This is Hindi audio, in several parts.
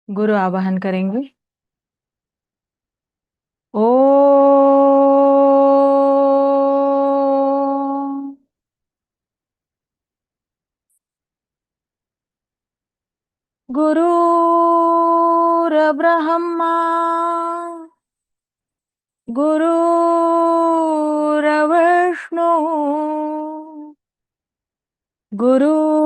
गुरु आवाहन करेंगे। ओ गुरुर्ब्रह्मा गुरुर्विष्णु गुरुर्देवो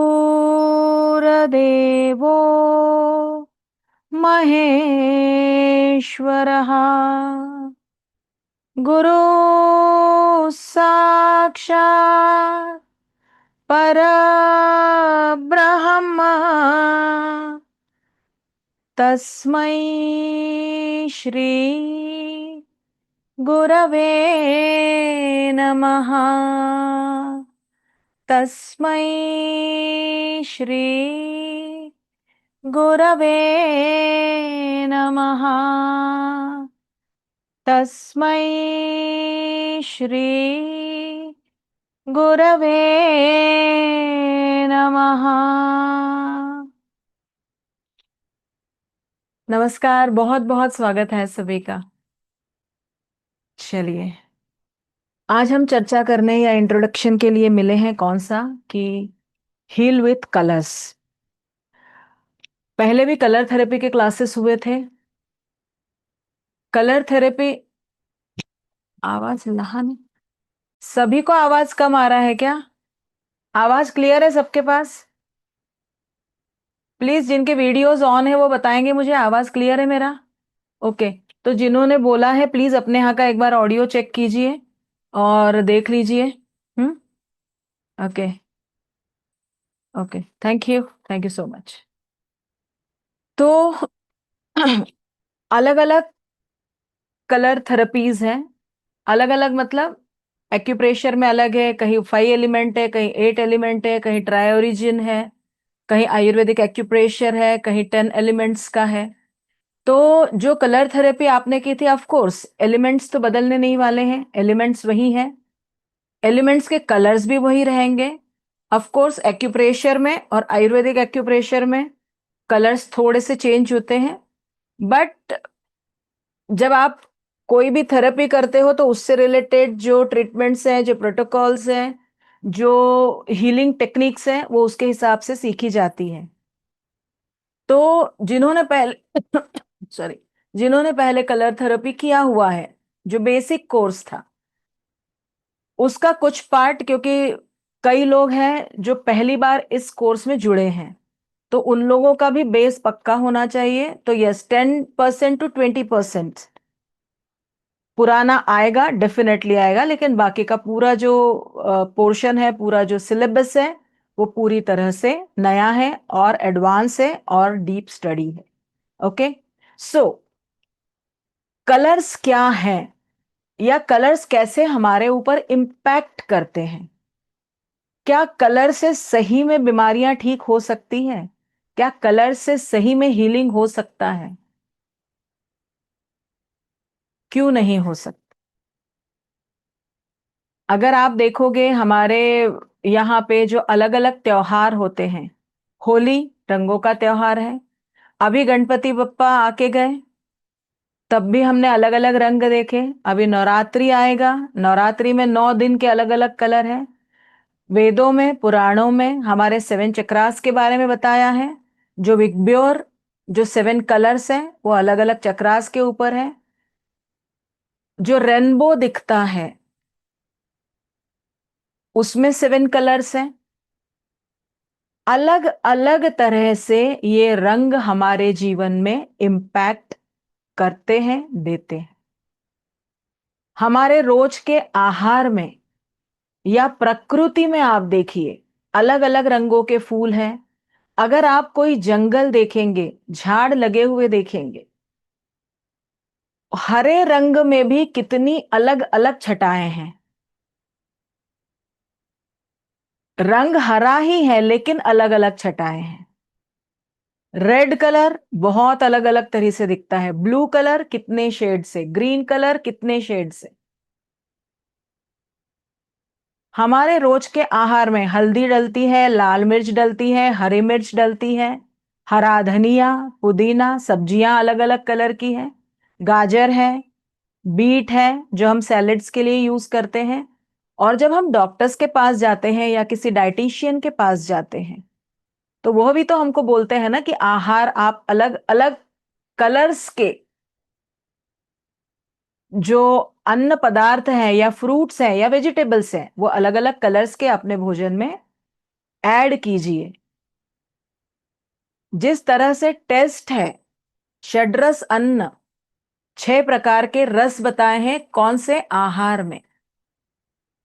महेश्वरः। गुरु साक्षात् परब्रह्म तस्मै श्री गुरवे नमः। तस्मै श्री गुरवे नमः। तस्मै श्री गुरवे नमः। नमस्कार, बहुत बहुत स्वागत है सभी का। चलिए, आज हम चर्चा करने या इंट्रोडक्शन के लिए मिले हैं कौन सा कि हील विथ कलर्स। पहले भी कलर थेरेपी के क्लासेस हुए थे। कलर थेरेपी आवाज लहान, सभी को आवाज कम आ रहा है क्या? आवाज क्लियर है सबके पास? प्लीज जिनके वीडियोस ऑन है वो बताएंगे मुझे आवाज क्लियर है मेरा। ओके। तो जिन्होंने बोला है प्लीज अपने यहाँ का एक बार ऑडियो चेक कीजिए और देख लीजिए। Hmm. Okay. Okay, thank you so much. तो अलग अलग कलर थेरेपीज हैं। अलग अलग मतलब एक्यूप्रेशर में अलग है, कहीं 5 एलिमेंट है, कहीं 8 एलिमेंट है, कहीं ट्राई ओरिजिन है, कहीं आयुर्वेदिक एक्यूप्रेशर है, कहीं 10 एलिमेंट्स का है। तो जो कलर थेरेपी आपने की थी, ऑफ कोर्स एलिमेंट्स तो बदलने नहीं वाले हैं, एलिमेंट्स वही हैं, एलिमेंट्स के कलर्स भी वही रहेंगे। ऑफ कोर्स एक्यूप्रेशर में और आयुर्वेदिक एक्यूप्रेशर में कलर्स थोड़े से चेंज होते हैं, बट जब आप कोई भी थेरेपी करते हो तो उससे रिलेटेड जो ट्रीटमेंट्स हैं, जो प्रोटोकॉल्स हैं, जो हीलिंग टेक्निक्स हैं, वो उसके हिसाब से सीखी जाती हैं। तो जिन्होंने पहले सॉरी, जिन्होंने पहले कलर थेरेपी किया हुआ है, जो बेसिक कोर्स था उसका कुछ पार्ट, क्योंकि कई लोग हैं जो पहली बार इस कोर्स में जुड़े हैं, तो उन लोगों का भी बेस पक्का होना चाहिए। तो यस, 10% to 20% पुराना आएगा, डेफिनेटली आएगा, लेकिन बाकी का पूरा जो पोर्शन है, पूरा जो सिलेबस है, वो पूरी तरह से नया है और एडवांस है और डीप स्टडी है। ओके। सो कलर्स क्या है या कलर्स कैसे हमारे ऊपर इम्पैक्ट करते हैं? क्या कलर से सही में बीमारियां ठीक हो सकती हैं? क्या कलर से सही में हीलिंग हो सकता है? क्यों नहीं हो सकता? अगर आप देखोगे हमारे यहाँ पे जो अलग अलग त्योहार होते हैं, होली रंगों का त्योहार है, अभी गणपति बप्पा आके गए, तब भी हमने अलग अलग रंग देखे। अभी नवरात्रि आएगा, नवरात्रि में 9 दिन के अलग अलग कलर हैं। वेदों में, पुराणों में हमारे 7 चक्रास के बारे में बताया है। जो विग्योर, जो 7 कलर्स हैं, वो अलग अलग चक्रास के ऊपर है। जो रेनबो दिखता है उसमें 7 कलर्स हैं। अलग अलग तरह से ये रंग हमारे जीवन में इम्पैक्ट करते हैं, देते हैं। हमारे रोज के आहार में या प्रकृति में आप देखिए, अलग अलग रंगों के फूल हैं। अगर आप कोई जंगल देखेंगे, झाड़ लगे हुए देखेंगे, हरे रंग में भी कितनी अलग अलग छटाएं हैं। रंग हरा ही है लेकिन अलग अलग छटाएं हैं। रेड कलर बहुत अलग अलग तरह से दिखता है, ब्लू कलर कितने शेड से, ग्रीन कलर कितने शेड से। हमारे रोज के आहार में हल्दी डलती है, लाल मिर्च डलती है, हरी मिर्च डलती है, हरा धनिया, पुदीना, सब्जियां अलग अलग कलर की हैं, गाजर है, बीट है जो हम सैलेड्स के लिए यूज करते हैं। और जब हम डॉक्टर्स के पास जाते हैं या किसी डाइटिशियन के पास जाते हैं, तो वह भी तो हमको बोलते हैं ना कि आहार आप अलग अलग कलर्स के जो अन्न पदार्थ हैं या फ्रूट्स हैं या वेजिटेबल्स हैं, वो अलग अलग कलर्स के अपने भोजन में ऐड कीजिए। जिस तरह से टेस्ट है, षड्रस अन्न, 6 प्रकार के रस बताए हैं कौन से आहार में,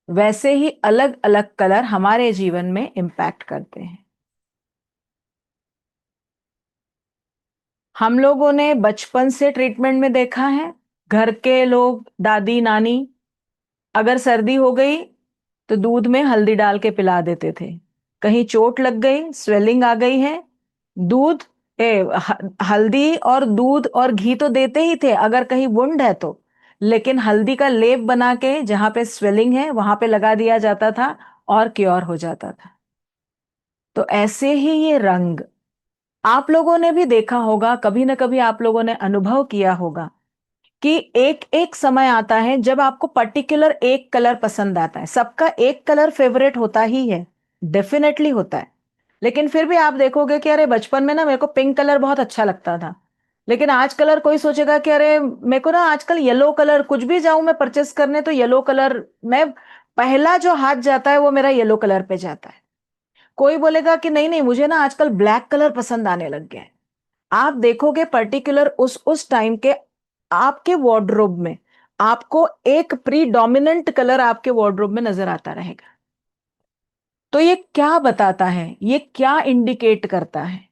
वैसे ही अलग अलग कलर हमारे जीवन में इंपैक्ट करते हैं। हम लोगों ने बचपन से ट्रीटमेंट में देखा है, घर के लोग, दादी नानी, अगर सर्दी हो गई तो दूध में हल्दी डाल के पिला देते थे। कहीं चोट लग गई, स्वेलिंग आ गई है, दूध हल्दी और दूध और घी तो देते ही थे अगर कहीं वुंड है तो, लेकिन हल्दी का लेप बना के जहां पे स्वेलिंग है वहां पे लगा दिया जाता था और क्योर हो जाता था। तो ऐसे ही ये रंग आप लोगों ने भी देखा होगा, कभी ना कभी आप लोगों ने अनुभव किया होगा कि एक एक समय आता है जब आपको पर्टिकुलर एक कलर पसंद आता है। सबका एक कलर फेवरेट होता ही है, डेफिनेटली होता है। लेकिन फिर भी आप देखोगे कि अरे बचपन में ना मेरे को पिंक कलर बहुत अच्छा लगता था, लेकिन आज कलर कोई सोचेगा कि अरे मेरे को ना आजकल येलो कलर, कुछ भी जाऊं मैं परचेस करने तो येलो कलर में पहला जो हाथ जाता है वो मेरा येलो कलर पे जाता है। कोई बोलेगा कि नहीं नहीं मुझे ना आजकल ब्लैक कलर पसंद आने लग गया है। आप देखोगे पर्टिकुलर उस टाइम के आपके वार्डरोब में आपको एक प्रीडोमिनेंट कलर आपके वार्डरोब में नजर आता रहेगा। तो ये क्या बताता है, ये क्या इंडिकेट करता है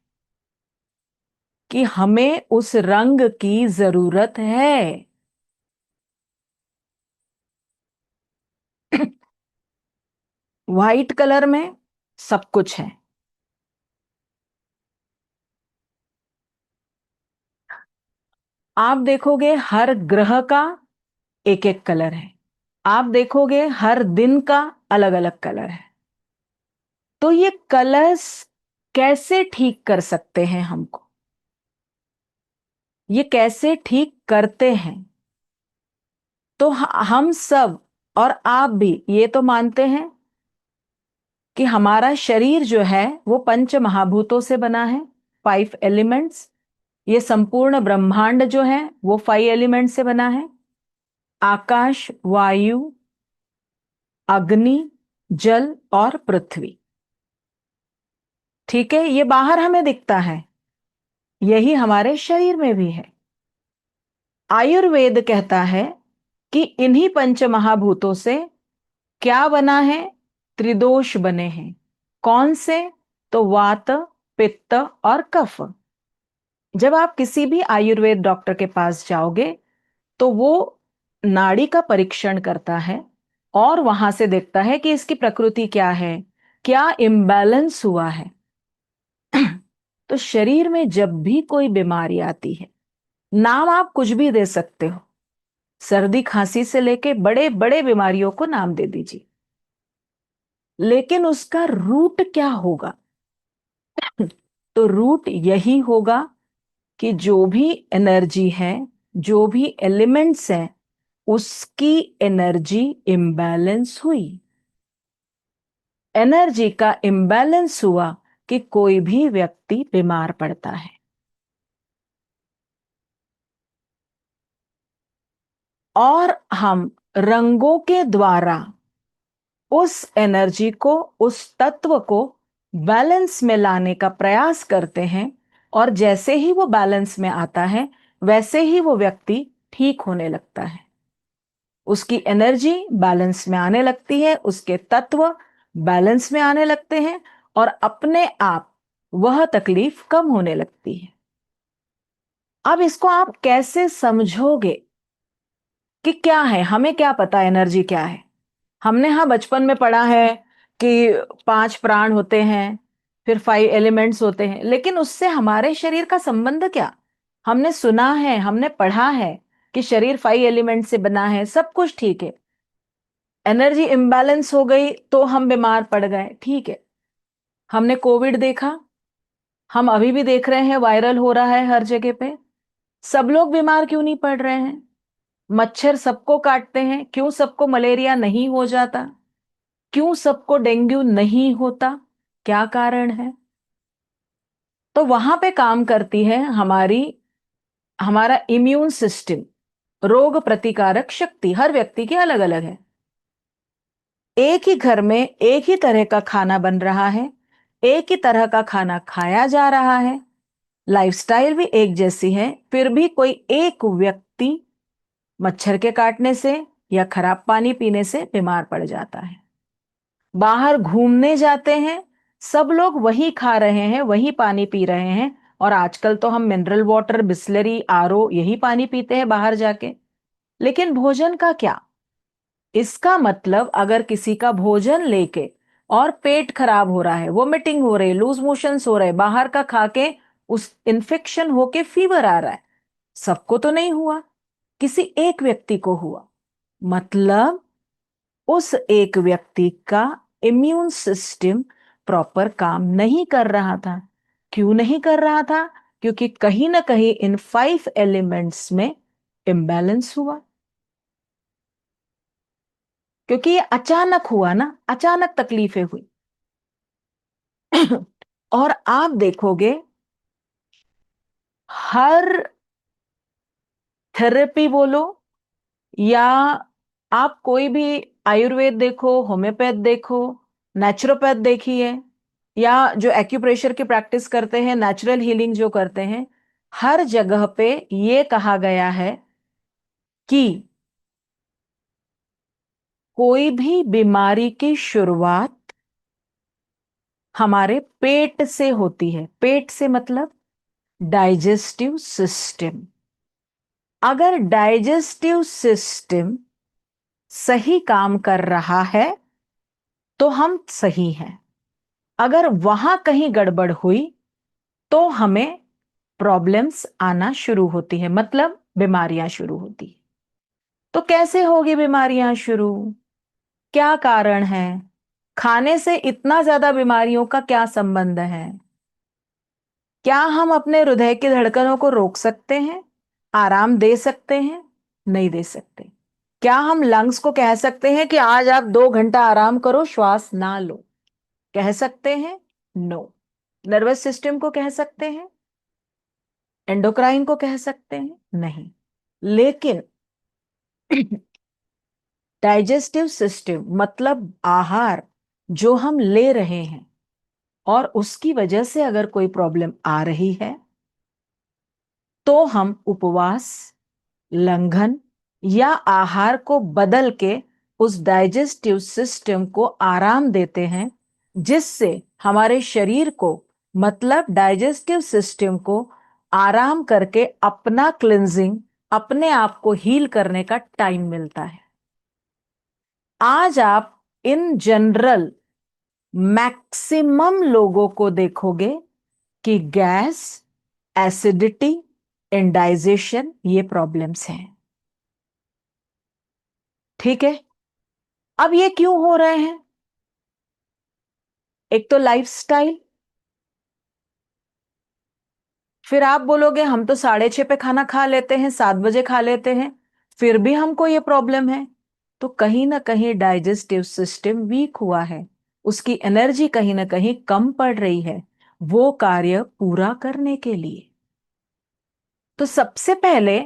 कि हमें उस रंग की जरूरत है। व्हाइट कलर में सब कुछ है। आप देखोगे हर ग्रह का एक एक कलर है, आप देखोगे हर दिन का अलग अलग कलर है। तो ये कलर्स कैसे ठीक कर सकते हैं हमको, ये कैसे ठीक करते हैं? तो हम सब और आप भी ये तो मानते हैं कि हमारा शरीर जो है वो पंच महाभूतों से बना है, 5 एलिमेंट्स। ये संपूर्ण ब्रह्मांड जो है वो 5 एलिमेंट से बना है, आकाश, वायु, अग्नि, जल और पृथ्वी। ठीक है, ये बाहर हमें दिखता है, यही हमारे शरीर में भी है। आयुर्वेद कहता है कि इन्हीं पंच महाभूतों से क्या बना है, त्रिदोष बने हैं। कौन से? तो वात, पित्त और कफ। जब आप किसी भी आयुर्वेद डॉक्टर के पास जाओगे तो वो नाड़ी का परीक्षण करता है और वहां से देखता है कि इसकी प्रकृति क्या है, क्या इम्बैलेंस हुआ है। तो शरीर में जब भी कोई बीमारी आती है, नाम आप कुछ भी दे सकते हो, सर्दी खांसी से लेके बड़े बड़े बीमारियों को नाम दे दीजिए, लेकिन उसका रूट क्या होगा? तो रूट यही होगा कि जो भी एनर्जी है, जो भी एलिमेंट्स हैं, उसकी एनर्जी इम्बैलेंस हुई। एनर्जी का इम्बैलेंस हुआ कि कोई भी व्यक्ति बीमार पड़ता है। और हम रंगों के द्वारा उस एनर्जी को, उस तत्व को बैलेंस में लाने का प्रयास करते हैं। और जैसे ही वो बैलेंस में आता है वैसे ही वो व्यक्ति ठीक होने लगता है, उसकी एनर्जी बैलेंस में आने लगती है, उसके तत्व बैलेंस में आने लगते हैं और अपने आप वह तकलीफ कम होने लगती है। अब इसको आप कैसे समझोगे कि क्या है? हमें क्या पता एनर्जी क्या है? हमने हाँ बचपन में पढ़ा है कि 5 प्राण होते हैं, फिर 5 एलिमेंट्स होते हैं, लेकिन उससे हमारे शरीर का संबंध क्या? हमने सुना है, हमने पढ़ा है कि शरीर 5 एलिमेंट से बना है, सब कुछ ठीक है। एनर्जी इम्बैलेंस हो गई तो हम बीमार पड़ गए, ठीक है। हमने कोविड देखा, हम अभी भी देख रहे हैं, वायरल हो रहा है हर जगह पे। सब लोग बीमार क्यों नहीं पड़ रहे हैं? मच्छर सबको काटते हैं, क्यों सबको मलेरिया नहीं हो जाता? क्यों सबको डेंगू नहीं होता? क्या कारण है? तो वहां पे काम करती है हमारा इम्यून सिस्टम। रोग प्रतिकारक शक्ति हर व्यक्ति की अलग अलग है। एक ही घर में एक ही तरह का खाना बन रहा है, एक ही तरह का खाना खाया जा रहा है, लाइफस्टाइल भी एक जैसी है, फिर भी कोई एक व्यक्ति मच्छर के काटने से या खराब पानी पीने से बीमार पड़ जाता है। बाहर घूमने जाते हैं, सब लोग वही खा रहे हैं, वही पानी पी रहे हैं, और आजकल तो हम मिनरल वाटर, बिस्लरी, आरओ यही पानी पीते हैं बाहर जाके। लेकिन भोजन का क्या? इसका मतलब अगर किसी का भोजन लेके और पेट खराब हो रहा है, वोमिटिंग हो रही, लूज मोशंस हो रहे, बाहर का खा के उस इन्फेक्शन होके फीवर आ रहा है, सबको तो नहीं हुआ, किसी एक व्यक्ति को हुआ, मतलब उस एक व्यक्ति का इम्यून सिस्टम प्रॉपर काम नहीं कर रहा था। क्यों नहीं कर रहा था? क्योंकि कहीं ना कहीं इन 5 एलिमेंट्स में इम्बैलेंस हुआ। क्योंकि ये अचानक हुआ ना, अचानक तकलीफें हुई। और आप देखोगे हर थेरेपी बोलो या आप कोई भी आयुर्वेद देखो, होम्योपैथ देखो, नेचुरोपैथ देखिए, या जो एक्यूप्रेशर की प्रैक्टिस करते हैं, नेचुरल हीलिंग जो करते हैं, हर जगह पे ये कहा गया है कि कोई भी बीमारी की शुरुआत हमारे पेट से होती है। पेट से मतलब डाइजेस्टिव सिस्टम। अगर डाइजेस्टिव सिस्टम सही काम कर रहा है तो हम सही हैं। अगर वहां कहीं गड़बड़ हुई तो हमें प्रॉब्लम्स आना शुरू होती है, मतलब बीमारियां शुरू होती है। तो कैसे होगी बीमारियां शुरू? क्या कारण है? खाने से इतना ज्यादा बीमारियों का क्या संबंध है? क्या हम अपने हृदय की धड़कनों को रोक सकते हैं, आराम दे सकते हैं? नहीं दे सकते। क्या हम लंग्स को कह सकते हैं कि आज आप 2 घंटा आराम करो, श्वास ना लो? कह सकते हैं? नो। नर्वस सिस्टम को कह सकते हैं? एंडोक्राइन को कह सकते हैं? नहीं। लेकिन डाइजेस्टिव सिस्टम मतलब आहार जो हम ले रहे हैं, और उसकी वजह से अगर कोई प्रॉब्लम आ रही है तो हम उपवास, लंघन या आहार को बदल के उस डाइजेस्टिव सिस्टम को आराम देते हैं, जिससे हमारे शरीर को, मतलब डाइजेस्टिव सिस्टम को आराम करके अपना क्लिंजिंग, अपने आप को हील करने का टाइम मिलता है। आज आप इन जनरल मैक्सिमम लोगों को देखोगे कि गैस, एसिडिटी, इंडाइजेशन ये प्रॉब्लम्स हैं। ठीक है। अब ये क्यों हो रहे हैं? एक तो लाइफस्टाइल। फिर आप बोलोगे हम तो 6:30 पे खाना खा लेते हैं, 7 बजे खा लेते हैं, फिर भी हमको ये प्रॉब्लम है। तो कहीं ना कहीं डाइजेस्टिव सिस्टम वीक हुआ है, उसकी एनर्जी कहीं ना कहीं कम पड़ रही है वो कार्य पूरा करने के लिए। तो सबसे पहले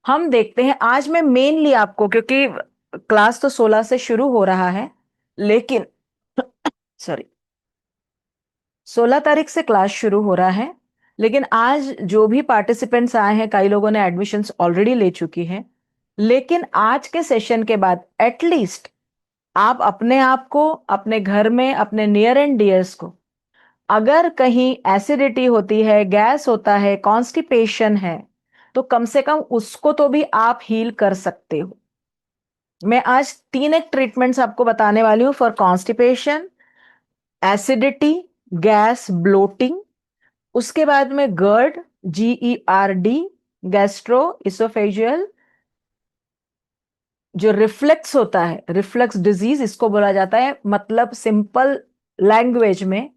हम देखते हैं, आज मैं मेनली आपको, क्योंकि क्लास तो 16 से शुरू हो रहा है, लेकिन सॉरी, 16 तारीख से क्लास शुरू हो रहा है, लेकिन आज जो भी पार्टिसिपेंट्स आए हैं, कई लोगों ने एडमिशन्स ऑलरेडी ले चुकी हैं, लेकिन आज के सेशन के बाद एटलीस्ट आप अपने आप को, अपने घर में, अपने नियर एंड डियर्स को, अगर कहीं एसिडिटी होती है, गैस होता है, कॉन्स्टिपेशन है, तो कम से कम उसको तो भी आप हील कर सकते हो। मैं आज 3 एक ट्रीटमेंट्स आपको बताने वाली हूं for constipation, acidity, gas, bloating. उसके बाद में गर्ड, GERD, गैस्ट्रो इसोफेजियल, जो रिफ्लेक्स होता है, रिफ्लक्स डिजीज इसको बोला जाता है, मतलब सिंपल लैंग्वेज में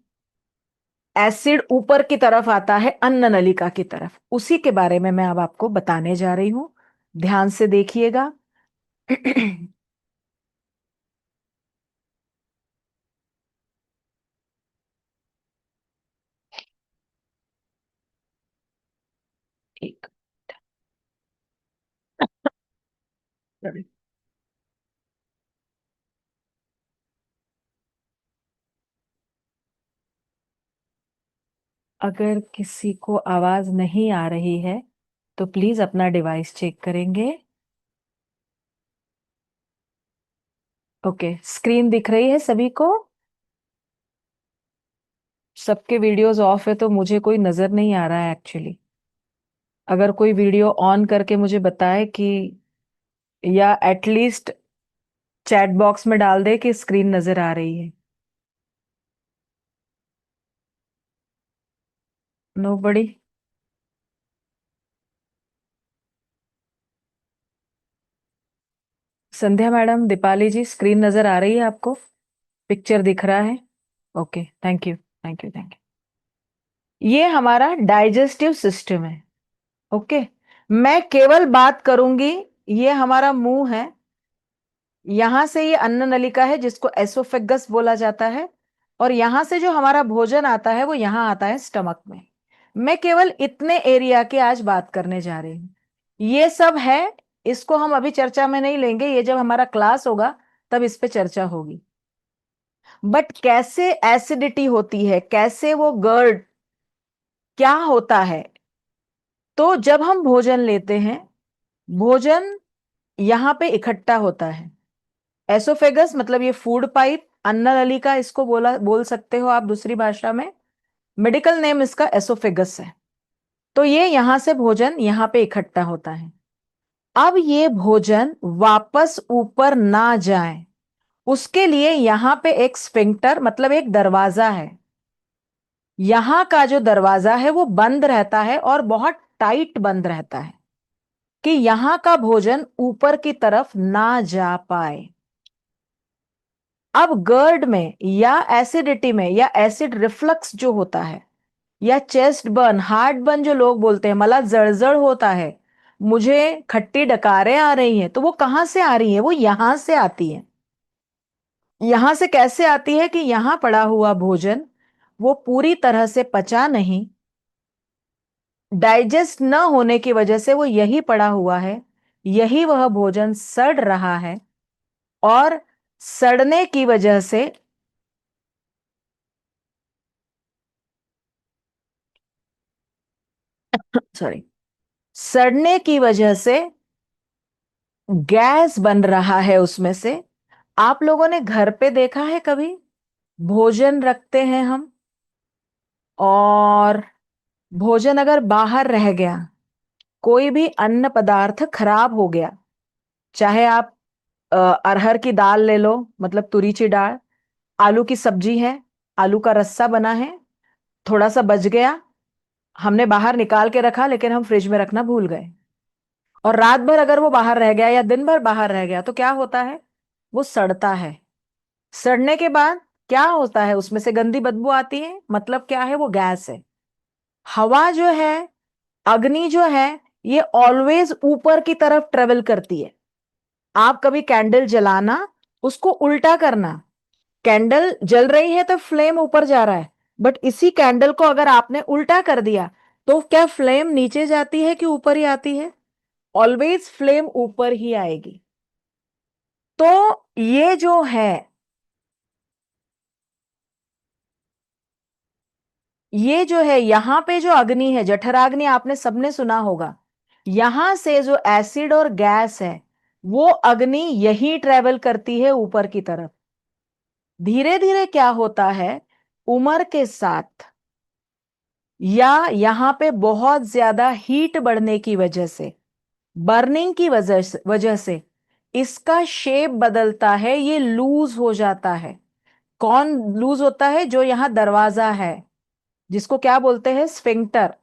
एसिड ऊपर की तरफ आता है अन्न नलिका की तरफ, उसी के बारे में मैं अब आपको बताने जा रही हूं। ध्यान से देखिएगा। एक, अगर किसी को आवाज नहीं आ रही है तो प्लीज अपना डिवाइस चेक करेंगे। ओके, स्क्रीन दिख रही है सभी को? सबके वीडियोस ऑफ है तो मुझे कोई नजर नहीं आ रहा है एक्चुअली। अगर कोई वीडियो ऑन करके मुझे बताए कि, या एटलीस्ट चैट बॉक्स में डाल दे कि स्क्रीन नजर आ रही है। नो बड़ी। संध्या मैडम, दीपाली जी, स्क्रीन नजर आ रही है आपको? पिक्चर दिख रहा है? Okay, thank you, thank you, thank you. ये हमारा डाइजेस्टिव सिस्टम है। ओके, मैं केवल बात करूंगी। ये हमारा मुंह है, यहां से ये अन्न नलिका है जिसको एसोफेगस बोला जाता है, और यहां से जो हमारा भोजन आता है वो यहां आता है स्टमक में। मैं केवल इतने एरिया की आज बात करने जा रही हूं। ये सब है, इसको हम अभी चर्चा में नहीं लेंगे, ये जब हमारा क्लास होगा तब इस पे चर्चा होगी। बट कैसे एसिडिटी होती है, कैसे वो गर्ड, क्या होता है? तो जब हम भोजन लेते हैं, भोजन यहां पे इकट्ठा होता है। एसोफेगस मतलब ये फूड पाइप, अन्न नलिका इसको बोल सकते हो आप दूसरी भाषा में। मेडिकल नेम इसका एसोफेगस है। तो ये यहां से भोजन यहां पे इकट्ठा होता है। अब ये भोजन वापस ऊपर ना जाए, उसके लिए यहां पे एक स्फिंक्टर मतलब एक दरवाजा है। यहां का जो दरवाजा है वो बंद रहता है और बहुत टाइट बंद रहता है कि यहां का भोजन ऊपर की तरफ ना जा पाए। अब गर्ड में या एसिडिटी में या एसिड रिफ्लक्स जो होता है, या चेस्ट बर्न, हार्ट बर्न जो लोग बोलते हैं, मला जड़जड़ होता है, मुझे खट्टी डकारें आ रही हैं, तो वो कहां से आ रही है? वो यहां से आती है। यहां से कैसे आती है कि यहां पड़ा हुआ भोजन वो पूरी तरह से पचा नहीं, डाइजेस्ट न होने की वजह से वो यही पड़ा हुआ है, यही वह भोजन सड़ रहा है, और सड़ने की वजह से, सॉरी, सड़ने की वजह से गैस बन रहा है उसमें से। आप लोगों ने घर पे देखा है कभी, भोजन रखते हैं हम, और भोजन अगर बाहर रह गया, कोई भी अन्न पदार्थ खराब हो गया, चाहे आप अरहर की दाल ले लो, मतलब तुरीची दाल, आलू की सब्जी है, आलू का रस्सा बना है, थोड़ा सा बच गया, हमने बाहर निकाल के रखा लेकिन हम फ्रिज में रखना भूल गए, और रात भर अगर वो बाहर रह गया या दिन भर बाहर रह गया, तो क्या होता है? वो सड़ता है। सड़ने के बाद क्या होता है? उसमें से गंदी बदबू आती है, मतलब क्या है? वो गैस है। हवा जो है, अग्नि जो है, ये ऑलवेज ऊपर की तरफ ट्रेवल करती है। आप कभी कैंडल जलाना, उसको उल्टा करना, कैंडल जल रही है तो फ्लेम ऊपर जा रहा है, बट इसी कैंडल को अगर आपने उल्टा कर दिया तो क्या फ्लेम नीचे जाती है कि ऊपर ही आती है? ऑलवेज फ्लेम ऊपर ही आएगी। तो ये जो है, ये जो है यहां पे जो अग्नि है, जठराग्नि, आपने सबने सुना होगा, यहां से जो एसिड और गैस है, वो अग्नि यही ट्रेवल करती है ऊपर की तरफ। धीरे धीरे क्या होता है, उम्र के साथ, या यहां पे बहुत ज्यादा हीट बढ़ने की वजह से, बर्निंग की वजह से इसका शेप बदलता है, ये लूज हो जाता है। कौन लूज होता है? जो यहां दरवाजा है, जिसको क्या बोलते हैं? स्फिंक्टर।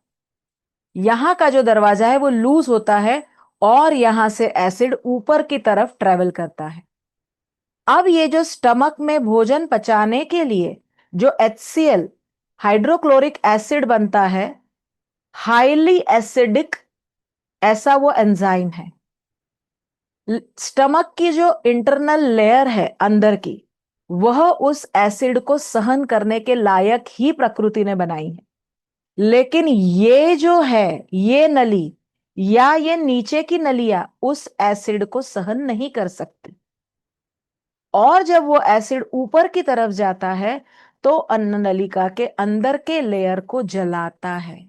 यहां का जो दरवाजा है वो लूज होता है, और यहां से एसिड ऊपर की तरफ ट्रेवल करता है। अब ये जो स्टमक में भोजन पचाने के लिए जो HCl, हाइड्रोक्लोरिक एसिड बनता है हाईली एसिडिक, ऐसा वो एंजाइम है। स्टमक की जो इंटरनल लेयर है अंदर की, वह उस एसिड को सहन करने के लायक ही प्रकृति ने बनाई है। लेकिन ये जो है, ये नली या ये नीचे की नलियां उस एसिड को सहन नहीं कर सकती। और जब वो एसिड ऊपर की तरफ जाता है तो अन्न नलिका के अंदर के लेयर को जलाता है।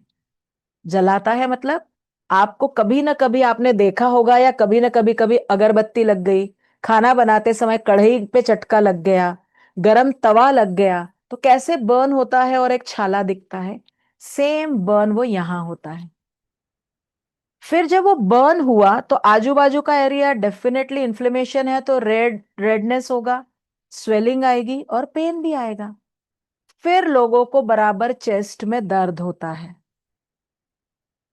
जलाता है मतलब, आपको कभी ना कभी आपने देखा होगा, या कभी ना कभी कभी अगरबत्ती लग गई, खाना बनाते समय कढ़ाई पे चटका लग गया, गरम तवा लग गया, तो कैसे बर्न होता है और एक छाला दिखता है। सेम बर्न वो यहां होता है। फिर जब वो बर्न हुआ तो आजू बाजू का एरिया डेफिनेटली इन्फ्लेमेशन है, तो रेडनेस होगा, स्वेलिंग आएगी और पेन भी आएगा। फिर लोगों को बराबर चेस्ट में दर्द होता है।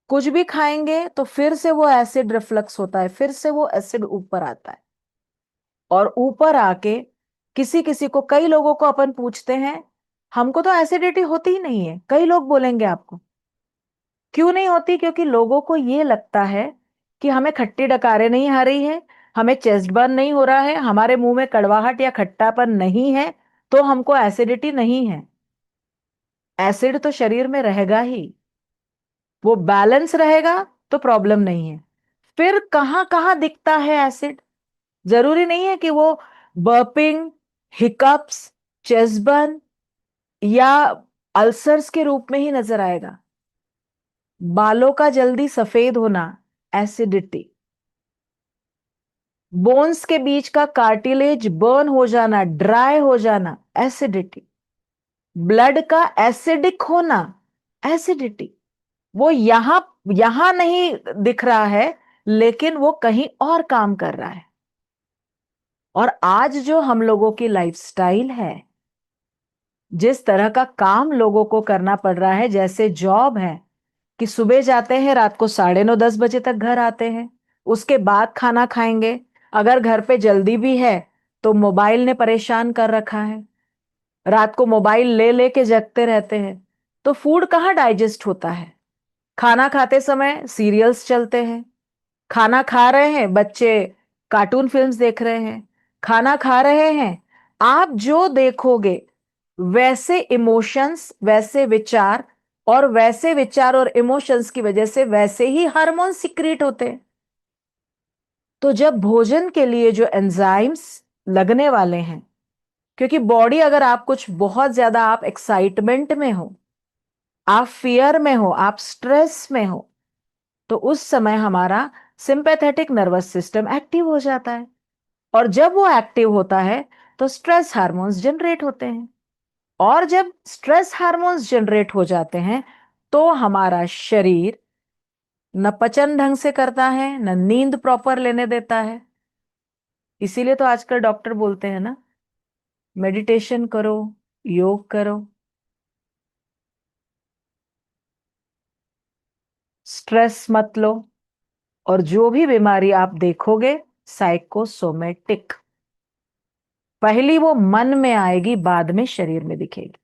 कुछ भी खाएंगे तो फिर से वो एसिड रिफ्लक्स होता है, फिर से वो एसिड ऊपर आता है। और ऊपर आके किसी किसी को, कई लोगों को अपन पूछते हैं, हमको तो एसिडिटी होती ही नहीं है, कई लोग बोलेंगे आपको। क्यों नहीं होती? क्योंकि लोगों को ये लगता है कि हमें खट्टी डकारें नहीं आ रही है, हमें चेस्ट बर्न नहीं हो रहा है, हमारे मुंह में कड़वाहट या खट्टापन नहीं है, तो हमको एसिडिटी नहीं है। एसिड तो शरीर में रहेगा ही, वो बैलेंस रहेगा तो प्रॉब्लम नहीं है। फिर कहां कहां दिखता है एसिड? जरूरी नहीं है कि वो बर्पिंग, हिकअप्स, चेस्ट बर्न या अल्सर्स के रूप में ही नजर आएगा। बालों का जल्दी सफेद होना, एसिडिटी। बोन्स के बीच का कार्टिलेज बर्न हो जाना, ड्राई हो जाना, एसिडिटी। ब्लड का एसिडिक होना, एसिडिटी। वो यहां यहां नहीं दिख रहा है, लेकिन वो कहीं और काम कर रहा है। और आज जो हम लोगों की लाइफस्टाइल है, जिस तरह का काम लोगों को करना पड़ रहा है, जैसे जॉब है कि सुबह जाते हैं, रात को 9:30-10 बजे तक घर आते हैं, उसके बाद खाना खाएंगे। अगर घर पे जल्दी भी है तो मोबाइल ने परेशान कर रखा है, रात को मोबाइल ले लेके जगते रहते हैं। तो फूड कहाँ डाइजेस्ट होता है? खाना खाते समय सीरियल्स चलते हैं, खाना खा रहे हैं बच्चे, कार्टून फिल्म्स देख रहे हैं, खाना खा रहे हैं। आप जो देखोगे वैसे इमोशंस, वैसे विचार, और वैसे विचार और इमोशंस की वजह से वैसे ही हार्मोन सिक्रीट होते हैं। तो जब भोजन के लिए जो एंजाइम्स लगने वाले हैं, क्योंकि बॉडी, अगर आप कुछ बहुत ज्यादा, आप एक्साइटमेंट में हो, आप फियर में हो, आप स्ट्रेस में हो, तो उस समय हमारा सिंपैथेटिक नर्वस सिस्टम एक्टिव हो जाता है। और जब वो एक्टिव होता है तो स्ट्रेस हार्मोन्स जनरेट होते हैं। और जब स्ट्रेस हार्मोन्स जनरेट हो जाते हैं तो हमारा शरीर न पचन ढंग से करता है, न नींद प्रॉपर लेने देता है। इसीलिए तो आजकल डॉक्टर बोलते हैं ना, मेडिटेशन करो, योग करो, स्ट्रेस मत लो। और जो भी बीमारी आप देखोगे साइकोसोमेटिक, पहली वो मन में आएगी, बाद में शरीर में दिखेगी।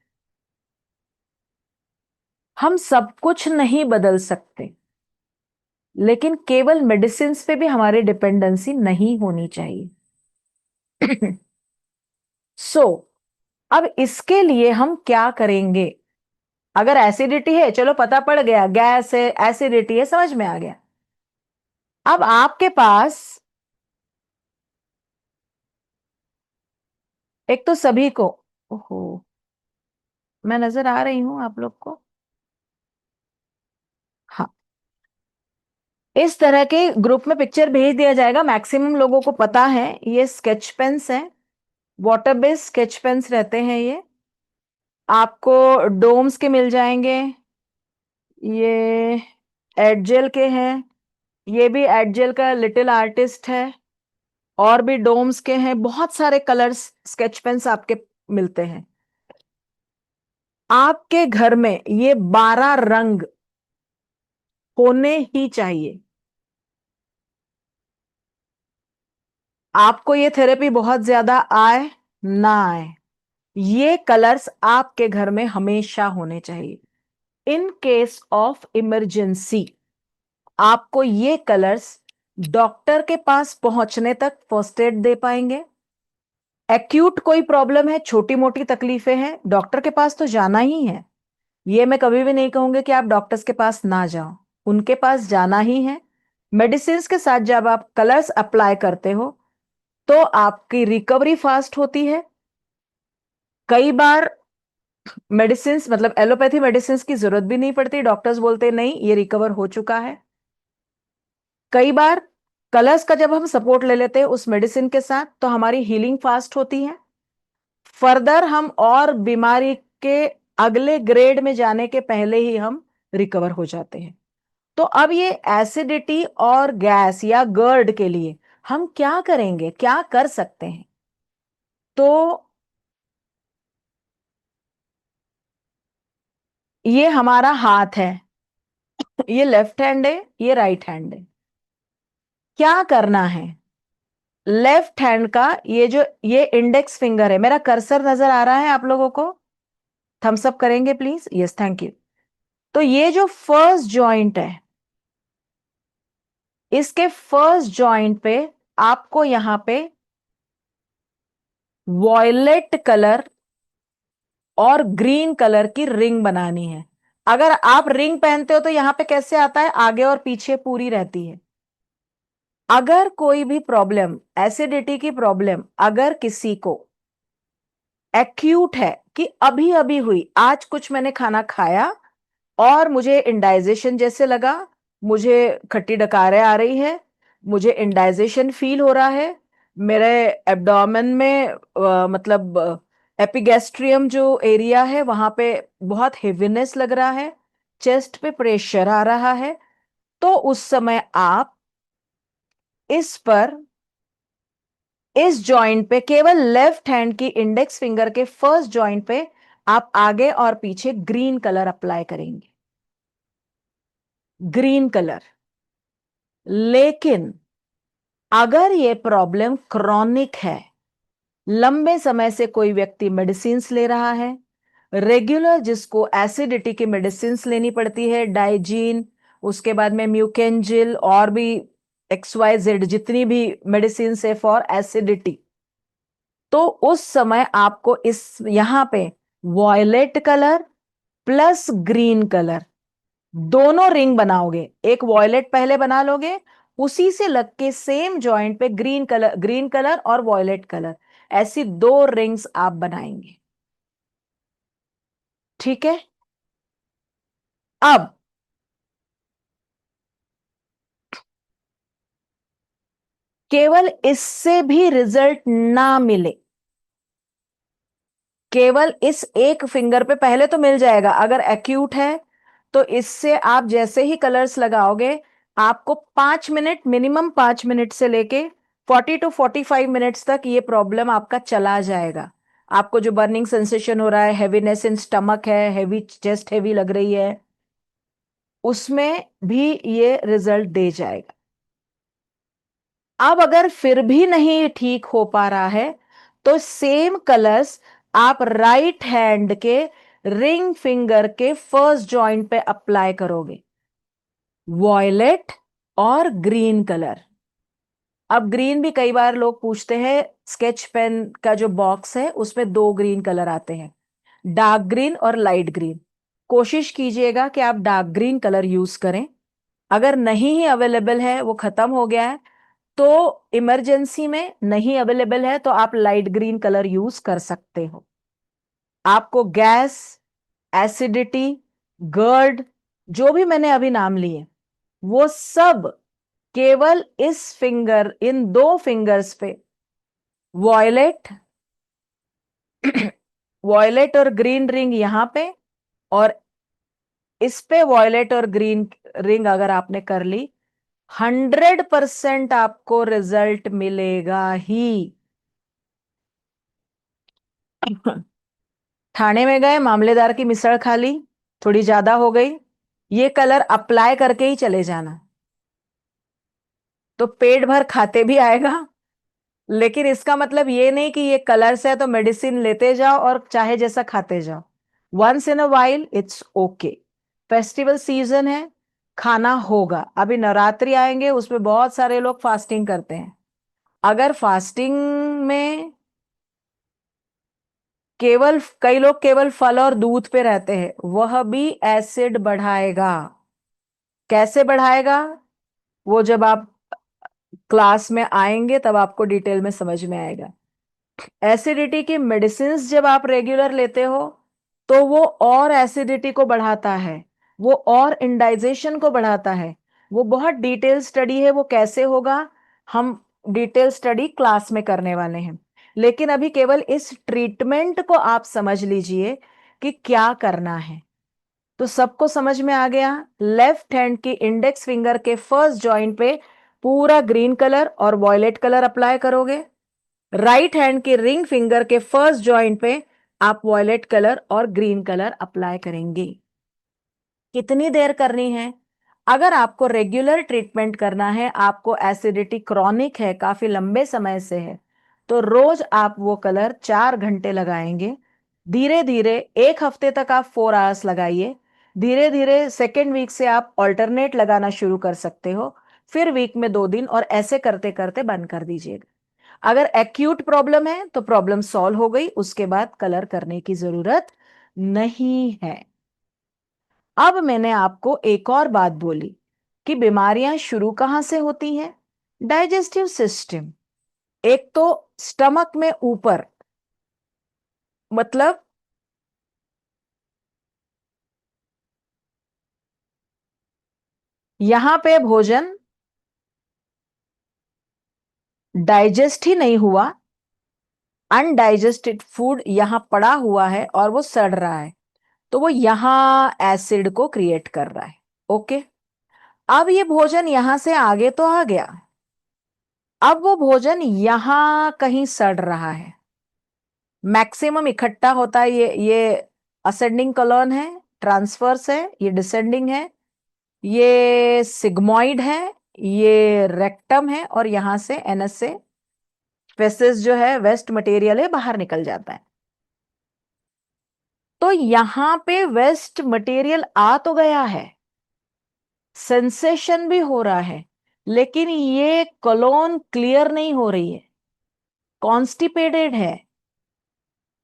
हम सब कुछ नहीं बदल सकते, लेकिन केवल मेडिसिन पे भी हमारी डिपेंडेंसी नहीं होनी चाहिए। सो अब इसके लिए हम क्या करेंगे? अगर एसिडिटी है, चलो पता पड़ गया, गैस है, एसिडिटी है, समझ में आ गया। अब आपके पास, एक तो सभी को, ओहो, मैं नजर आ रही हूं आप लोग को? हाँ, इस तरह के ग्रुप में पिक्चर भेज दिया जाएगा। मैक्सिमम लोगों को पता है ये स्केच पेन्स हैं, वाटर बेस्ड स्केच पेन्स रहते हैं ये। आपको डोम्स के मिल जाएंगे, ये एडजेल के हैं, ये भी एडजेल का लिटिल आर्टिस्ट है। और भी डोम्स के हैं, बहुत सारे कलर्स स्केच पेन्स आपके मिलते हैं। आपके घर में ये 12 रंग होने ही चाहिए। आपको ये थेरेपी बहुत ज्यादा आए ना आए, ये कलर्स आपके घर में हमेशा होने चाहिए। इन केस ऑफ इमरजेंसी आपको ये कलर्स डॉक्टर के पास पहुंचने तक फर्स्ट एड दे पाएंगे। एक्यूट कोई प्रॉब्लम है, छोटी मोटी तकलीफें हैं, डॉक्टर के पास तो जाना ही है। ये मैं कभी भी नहीं कहूंगी कि आप डॉक्टर्स के पास ना जाओ, उनके पास जाना ही है। मेडिसिन के साथ जब आप कलर्स अप्लाई करते हो तो आपकी रिकवरी फास्ट होती है। कई बार मेडिसिन मतलब एलोपैथी मेडिसिन की जरूरत भी नहीं पड़ती, डॉक्टर्स बोलते नहीं ये रिकवर हो चुका है। कई बार कलर्स का जब हम सपोर्ट ले लेते हैं उस मेडिसिन के साथ तो हमारी हीलिंग फास्ट होती है। फर्दर हम और बीमारी के अगले ग्रेड में जाने के पहले ही हम रिकवर हो जाते हैं। तो अब ये एसिडिटी और गैस या गर्ड के लिए हम क्या करेंगे, क्या कर सकते हैं? तो ये हमारा हाथ है, ये लेफ्ट हैंड है, ये राइट हैंड है। क्या करना है? लेफ्ट हैंड का ये इंडेक्स फिंगर है, मेरा कर्सर नजर आ रहा है आप लोगों को? थम्स अप करेंगे प्लीज? Yes, thank you. तो ये जो फर्स्ट जॉइंट है, इसके फर्स्ट जॉइंट पे आपको यहां पे वॉयलेट कलर और ग्रीन कलर की रिंग बनानी है। अगर आप रिंग पहनते हो तो यहां पे कैसे आता है, आगे और पीछे पूरी रहती है। अगर कोई भी प्रॉब्लम, एसिडिटी की प्रॉब्लम अगर किसी को एक्यूट है कि अभी अभी हुई, आज कुछ मैंने खाना खाया और मुझे इंडाइजेशन जैसे लगा, मुझे खट्टी डकारें आ रही है, मुझे इंडाइजेशन फील हो रहा है, मेरे एब्डोमेन में मतलब एपिगैस्ट्रियम जो एरिया है वहां पे बहुत हेवीनेस लग रहा है, चेस्ट पे प्रेशर आ रहा है, तो उस समय आप इस पर, इस जॉइंट पे, केवल लेफ्ट हैंड की इंडेक्स फिंगर के फर्स्ट जॉइंट पे आप आगे और पीछे ग्रीन कलर अप्लाई करेंगे। Green colour. लेकिन अगर ये प्रॉब्लम क्रॉनिक है, लंबे समय से कोई व्यक्ति मेडिसिन ले रहा है, रेगुलर जिसको एसिडिटी की मेडिसिन लेनी पड़ती है, डाइजीन, उसके बाद में म्यूकेंजिल और भी XYZ जितनी भी मेडिसिन है फॉर एसिडिटी, तो उस समय आपको इस यहां पे violet colour plus green colour दोनों रिंग बनाओगे। एक वॉयलेट पहले बना लोगे, उसी से लग के सेम जॉइंट पे ग्रीन कलर और वॉयलेट कलर, ऐसी दो रिंग्स आप बनाएंगे। ठीक है? अब केवल इससे भी रिजल्ट ना मिले, केवल इस एक फिंगर पे पहले तो मिल जाएगा, अगर एक्यूट है तो इससे आप जैसे ही कलर्स लगाओगे आपको 5 मिनट, मिनिमम 5 मिनट से लेके 40 to 45 मिनट्स तक ये प्रॉब्लम आपका चला जाएगा। आपको जो बर्निंग सेंसेशन हो रहा है, हैवीनेस इन स्टमक है, हैवी चेस्ट हैवी लग रही है, उसमें भी ये रिजल्ट दे जाएगा। अब अगर फिर भी नहीं ठीक हो पा रहा है तो सेम कलर्स आप राइट हैंड के रिंग फिंगर के फर्स्ट जॉइंट पे अप्लाई करोगे, वॉयलेट और ग्रीन कलर। अब ग्रीन भी कई बार लोग पूछते हैं, स्केच पेन का जो बॉक्स है उसमें दो ग्रीन कलर आते हैं, डार्क ग्रीन और लाइट ग्रीन। कोशिश कीजिएगा कि आप डार्क ग्रीन कलर यूज करें। अगर नहीं ही अवेलेबल है, वो खत्म हो गया है, तो इमरजेंसी में नहीं अवेलेबल है तो आप लाइट ग्रीन कलर यूज कर सकते हो। आपको गैस, एसिडिटी, गर्ड, जो भी मैंने अभी नाम लिए, वो सब केवल इस फिंगर, इन दो फिंगर्स पे वॉयलेट वॉयलेट और ग्रीन रिंग यहां पे, और इस पे वॉयलेट और ग्रीन रिंग अगर आपने कर ली, 100% आपको रिजल्ट मिलेगा ही। थाने में गए, मामलेदार की मिसळ खा ली, थोड़ी ज्यादा हो गई, ये कलर अप्लाई करके ही चले जाना, तो पेट भर खाते भी आएगा लेकिन इसका मतलब ये नहीं कि ये कलर्स है तो मेडिसिन लेते जाओ और चाहे जैसा खाते जाओ। Once in a while it's okay. Festival season है, खाना होगा। अभी नवरात्रि आएंगे, उसमें बहुत सारे लोग फास्टिंग करते हैं। अगर फास्टिंग में केवल कई लोग केवल फल और दूध पे रहते हैं, वह भी एसिड बढ़ाएगा। कैसे बढ़ाएगा? वो जब आप क्लास में आएंगे तब आपको डिटेल में समझ में आएगा। एसिडिटी की मेडिसिन जब आप रेगुलर लेते हो तो वो और एसिडिटी को बढ़ाता है, वो और इंडाइजेशन को बढ़ाता है। वो बहुत डिटेल स्टडी है, वो कैसे होगा हम डिटेल स्टडी क्लास में करने वाले हैं। लेकिन अभी केवल इस ट्रीटमेंट को आप समझ लीजिए कि क्या करना है। तो सबको समझ में आ गया। लेफ्ट हैंड की इंडेक्स फिंगर के फर्स्ट जॉइंट पे पूरा ग्रीन कलर और वॉयलेट कलर अप्लाई करोगे। राइट हैंड के रिंग फिंगर के फर्स्ट जॉइंट पे आप वॉयलेट कलर और ग्रीन कलर अप्लाई करेंगे। कितनी देर करनी है? अगर आपको रेगुलर ट्रीटमेंट करना है, आपको एसिडिटी क्रॉनिक है, काफी लंबे समय से है, तो रोज आप वो कलर 4 घंटे लगाएंगे। धीरे धीरे 1 हफ्ते तक आप 4 आवर्स लगाइए। धीरे धीरे सेकेंड वीक से आप ऑल्टरनेट लगाना शुरू कर सकते हो, फिर वीक में 2 दिन, और ऐसे करते करते बंद कर दीजिएगा। अगर एक्यूट प्रॉब्लम है तो प्रॉब्लम सॉल्व हो गई, उसके बाद कलर करने की जरूरत नहीं है। अब मैंने आपको एक और बात बोली कि बीमारियां शुरू कहां से होती हैं? Digestive system. एक तो स्टमक में ऊपर, मतलब यहां पे भोजन डाइजेस्ट ही नहीं हुआ, अनडाइजेस्टेड फूड यहां पड़ा हुआ है और वो सड़ रहा है, तो वो यहां एसिड को क्रिएट कर रहा है। ओके। अब ये भोजन यहां से आगे तो आ गया, अब वो भोजन यहां कहीं सड़ रहा है। मैक्सिमम इकट्ठा होता है, ये असेंडिंग कॉलन है, ट्रांसफर्स है, ये डिसेंडिंग है, ये सिग्मोइड है, ये रेक्टम है, और यहां से एनएस से फेसेस जो है, वेस्ट मटेरियल है, बाहर निकल जाता है। तो यहां पे वेस्ट मटेरियल आ तो गया है, सेंसेशन भी हो रहा है, लेकिन ये कोलोन क्लियर नहीं हो रही है, कॉन्स्टिपेटेड है,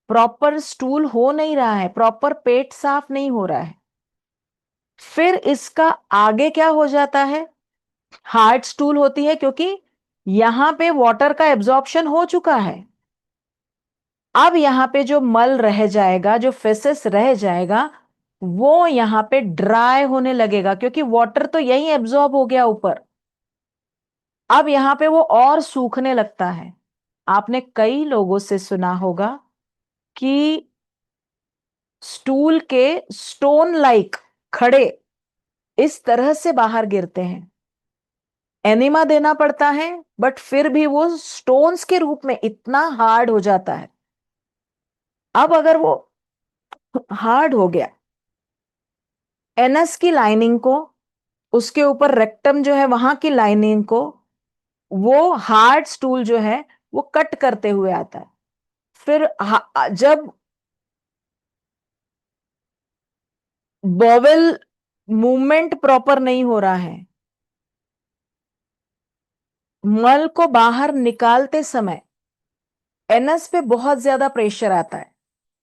प्रॉपर स्टूल हो नहीं रहा है, प्रॉपर पेट साफ नहीं हो रहा है। फिर इसका आगे क्या हो जाता है? हार्ड स्टूल होती है, क्योंकि यहां पे वाटर का एब्जॉर्प्शन हो चुका है। अब यहां पे जो मल रह जाएगा, जो फेसेस रह जाएगा, वो यहां पे ड्राई होने लगेगा, क्योंकि वाटर तो यहीं एब्जॉर्ब हो गया ऊपर। अब यहां पे वो और सूखने लगता है। आपने कई लोगों से सुना होगा कि स्टूल के स्टोन लाइक खड़े इस तरह से बाहर गिरते हैं। एनिमा देना पड़ता है, बट फिर भी वो स्टोन्स के रूप में इतना हार्ड हो जाता है। अब अगर वो हार्ड हो गया, एनएस की लाइनिंग को, उसके ऊपर रेक्टम जो है वहां की लाइनिंग को, वो हार्ड स्टूल जो है वो कट करते हुए आता है। फिर जब बॉवेल मूवमेंट प्रॉपर नहीं हो रहा है, मल को बाहर निकालते समय एनएस पे बहुत ज्यादा प्रेशर आता है।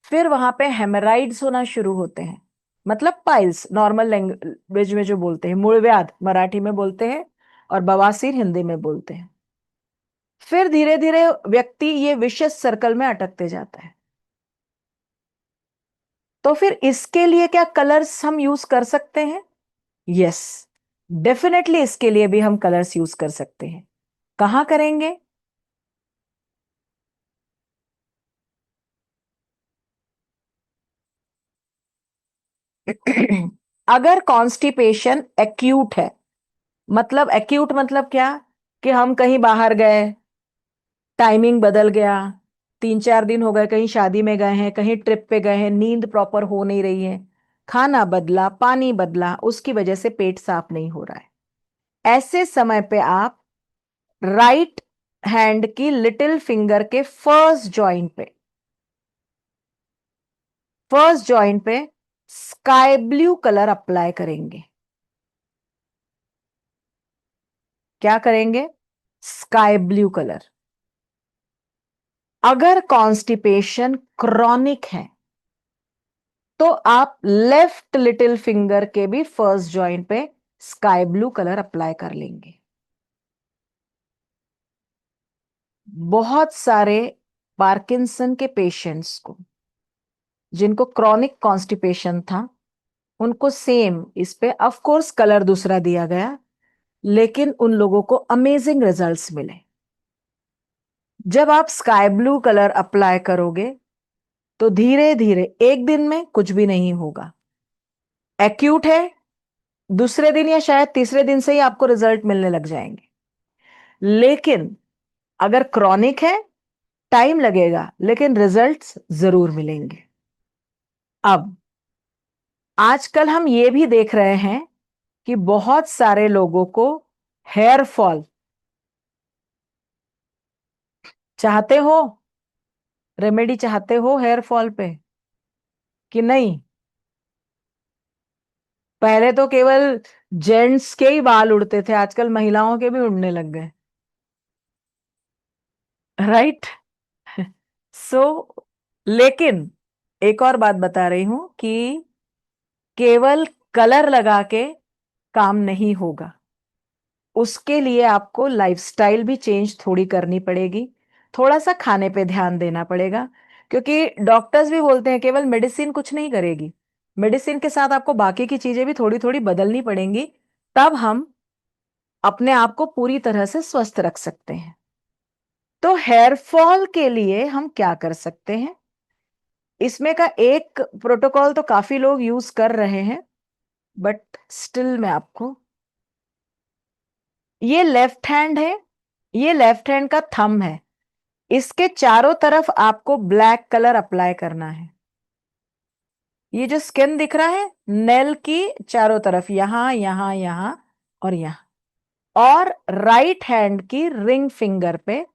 फिर वहां पे हेमराइड्स होना शुरू होते हैं, मतलब पाइल्स, नॉर्मल लैंग्वेज में जो बोलते हैं, मूलव्याध मराठी में बोलते हैं, और बवासीर हिंदी में बोलते हैं। फिर धीरे धीरे व्यक्ति ये विशेष सर्कल में अटकते जाता है। तो फिर इसके लिए क्या कलर्स हम यूज कर सकते हैं? यस, डेफिनेटली इसके लिए भी हम कलर्स यूज कर सकते हैं। कहाँ करेंगे? अगर कॉन्स्टिपेशन एक्यूट है, मतलब एक्यूट मतलब क्या? कि हम कहीं बाहर गए, टाइमिंग बदल गया, 3-4 दिन हो गए कहीं शादी में गए हैं, कहीं ट्रिप पे गए हैं, नींद प्रॉपर हो नहीं रही है, खाना बदला, पानी बदला, उसकी वजह से पेट साफ नहीं हो रहा है। ऐसे समय पे आप राइट हैंड की लिटिल फिंगर के फर्स्ट जॉइंट पे स्काई ब्लू कलर अप्लाई करेंगे। क्या करेंगे? Sky blue colour. अगर कॉन्स्टिपेशन क्रॉनिक है तो आप लेफ्ट लिटिल फिंगर के भी फर्स्ट जॉइंट पे स्काई ब्लू कलर अप्लाई कर लेंगे। बहुत सारे पार्किंसन के पेशेंट्स को जिनको क्रॉनिक कॉन्स्टिपेशन था, उनको सेम इस पे ऑफ कोर्स कलर दूसरा दिया गया, लेकिन उन लोगों को अमेजिंग रिजल्ट्स मिले। जब आप स्काई ब्लू कलर अप्लाई करोगे तो धीरे धीरे एक दिन में कुछ भी नहीं होगा। एक्यूट है, दूसरे दिन या शायद तीसरे दिन से ही आपको रिजल्ट मिलने लग जाएंगे। लेकिन अगर क्रॉनिक है, टाइम लगेगा लेकिन रिजल्ट्स जरूर मिलेंगे। अब आजकल हम ये भी देख रहे हैं कि बहुत सारे लोगों को हेयर फॉल, चाहते हो रेमेडी, चाहते हो हेयर फॉल पे कि नहीं? पहले तो केवल जेंट्स के ही बाल उड़ते थे, आजकल महिलाओं के भी उड़ने लग गए, राइट? सो लेकिन एक और बात बता रही हूं कि केवल कलर लगा के काम नहीं होगा। उसके लिए आपको लाइफस्टाइल भी चेंज थोड़ी करनी पड़ेगी, थोड़ा सा खाने पे ध्यान देना पड़ेगा। क्योंकि डॉक्टर्स भी बोलते हैं केवल मेडिसिन कुछ नहीं करेगी, मेडिसिन के साथ आपको बाकी की चीजें भी थोड़ी थोड़ी बदलनी पड़ेंगी, तब हम अपने आप को पूरी तरह से स्वस्थ रख सकते हैं। तो हेयर फॉल के लिए हम क्या कर सकते हैं? इसमें का एक प्रोटोकॉल तो काफी लोग यूज कर रहे हैं, बट स्टिल मैं आपको, ये लेफ्ट हैंड है, ये लेफ्ट हैंड का थंब है, इसके चारों तरफ आपको ब्लैक कलर अप्लाई करना है। ये जो स्किन दिख रहा है नेल की चारों तरफ, यहां यहां यहां और यहां, और राइट हैंड की रिंग फिंगर पे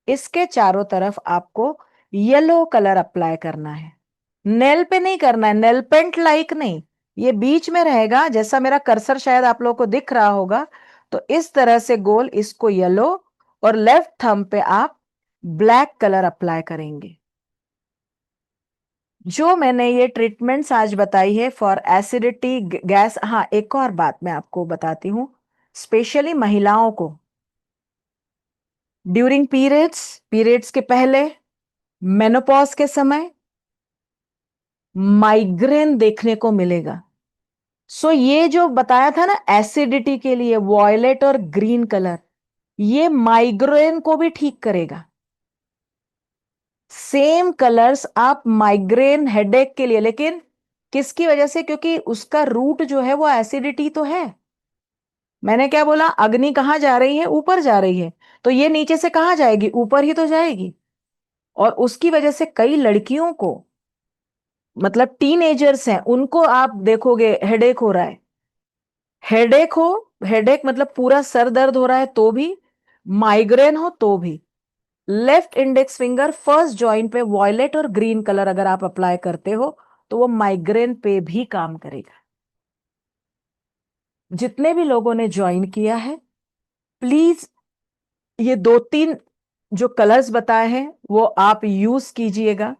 इसके चारों तरफ आपको येलो कलर अप्लाई करना है। नेल पे नहीं करना है, नेल पेंट लाइक नहीं, ये बीच में रहेगा, जैसा मेरा कर्सर शायद आप लोगों को दिख रहा होगा। तो इस तरह से गोल इसको येलो, और लेफ्ट थंब पे आप ब्लैक कलर अप्लाई करेंगे। जो मैंने ये ट्रीटमेंट्स आज बताई है फॉर एसिडिटी, गैस, हाँ एक और बात मैं आपको बताती हूँ, स्पेशली महिलाओं को ड्यूरिंग पीरियड्स, पीरियड्स के पहले, मेनोपॉज के समय माइग्रेन देखने को मिलेगा। सो ये जो बताया था ना एसिडिटी के लिए वॉयलेट और ग्रीन कलर, ये माइग्रेन को भी ठीक करेगा। सेम कलर्स आप माइग्रेन हेडेक के लिए, लेकिन किसकी वजह से? क्योंकि उसका रूट जो है वो एसिडिटी तो है। मैंने क्या बोला? अग्नि कहां जा रही है? ऊपर जा रही है, तो ये नीचे से कहां जाएगी? ऊपर ही तो जाएगी। और उसकी वजह से कई लड़कियों को, मतलब टीनेजर्स हैं, उनको आप देखोगे हेडेक हो रहा है। हेडेक हो, हेडेक मतलब पूरा सर दर्द हो रहा है तो भी, माइग्रेन हो तो भी, left index finger first joint पे वॉयलेट और ग्रीन कलर अगर आप अप्लाई करते हो तो वो माइग्रेन पे भी काम करेगा। जितने भी लोगों ने ज्वाइन किया है, प्लीज ये दो तीन जो कलर्स बताए हैं वो आप यूज कीजिएगा।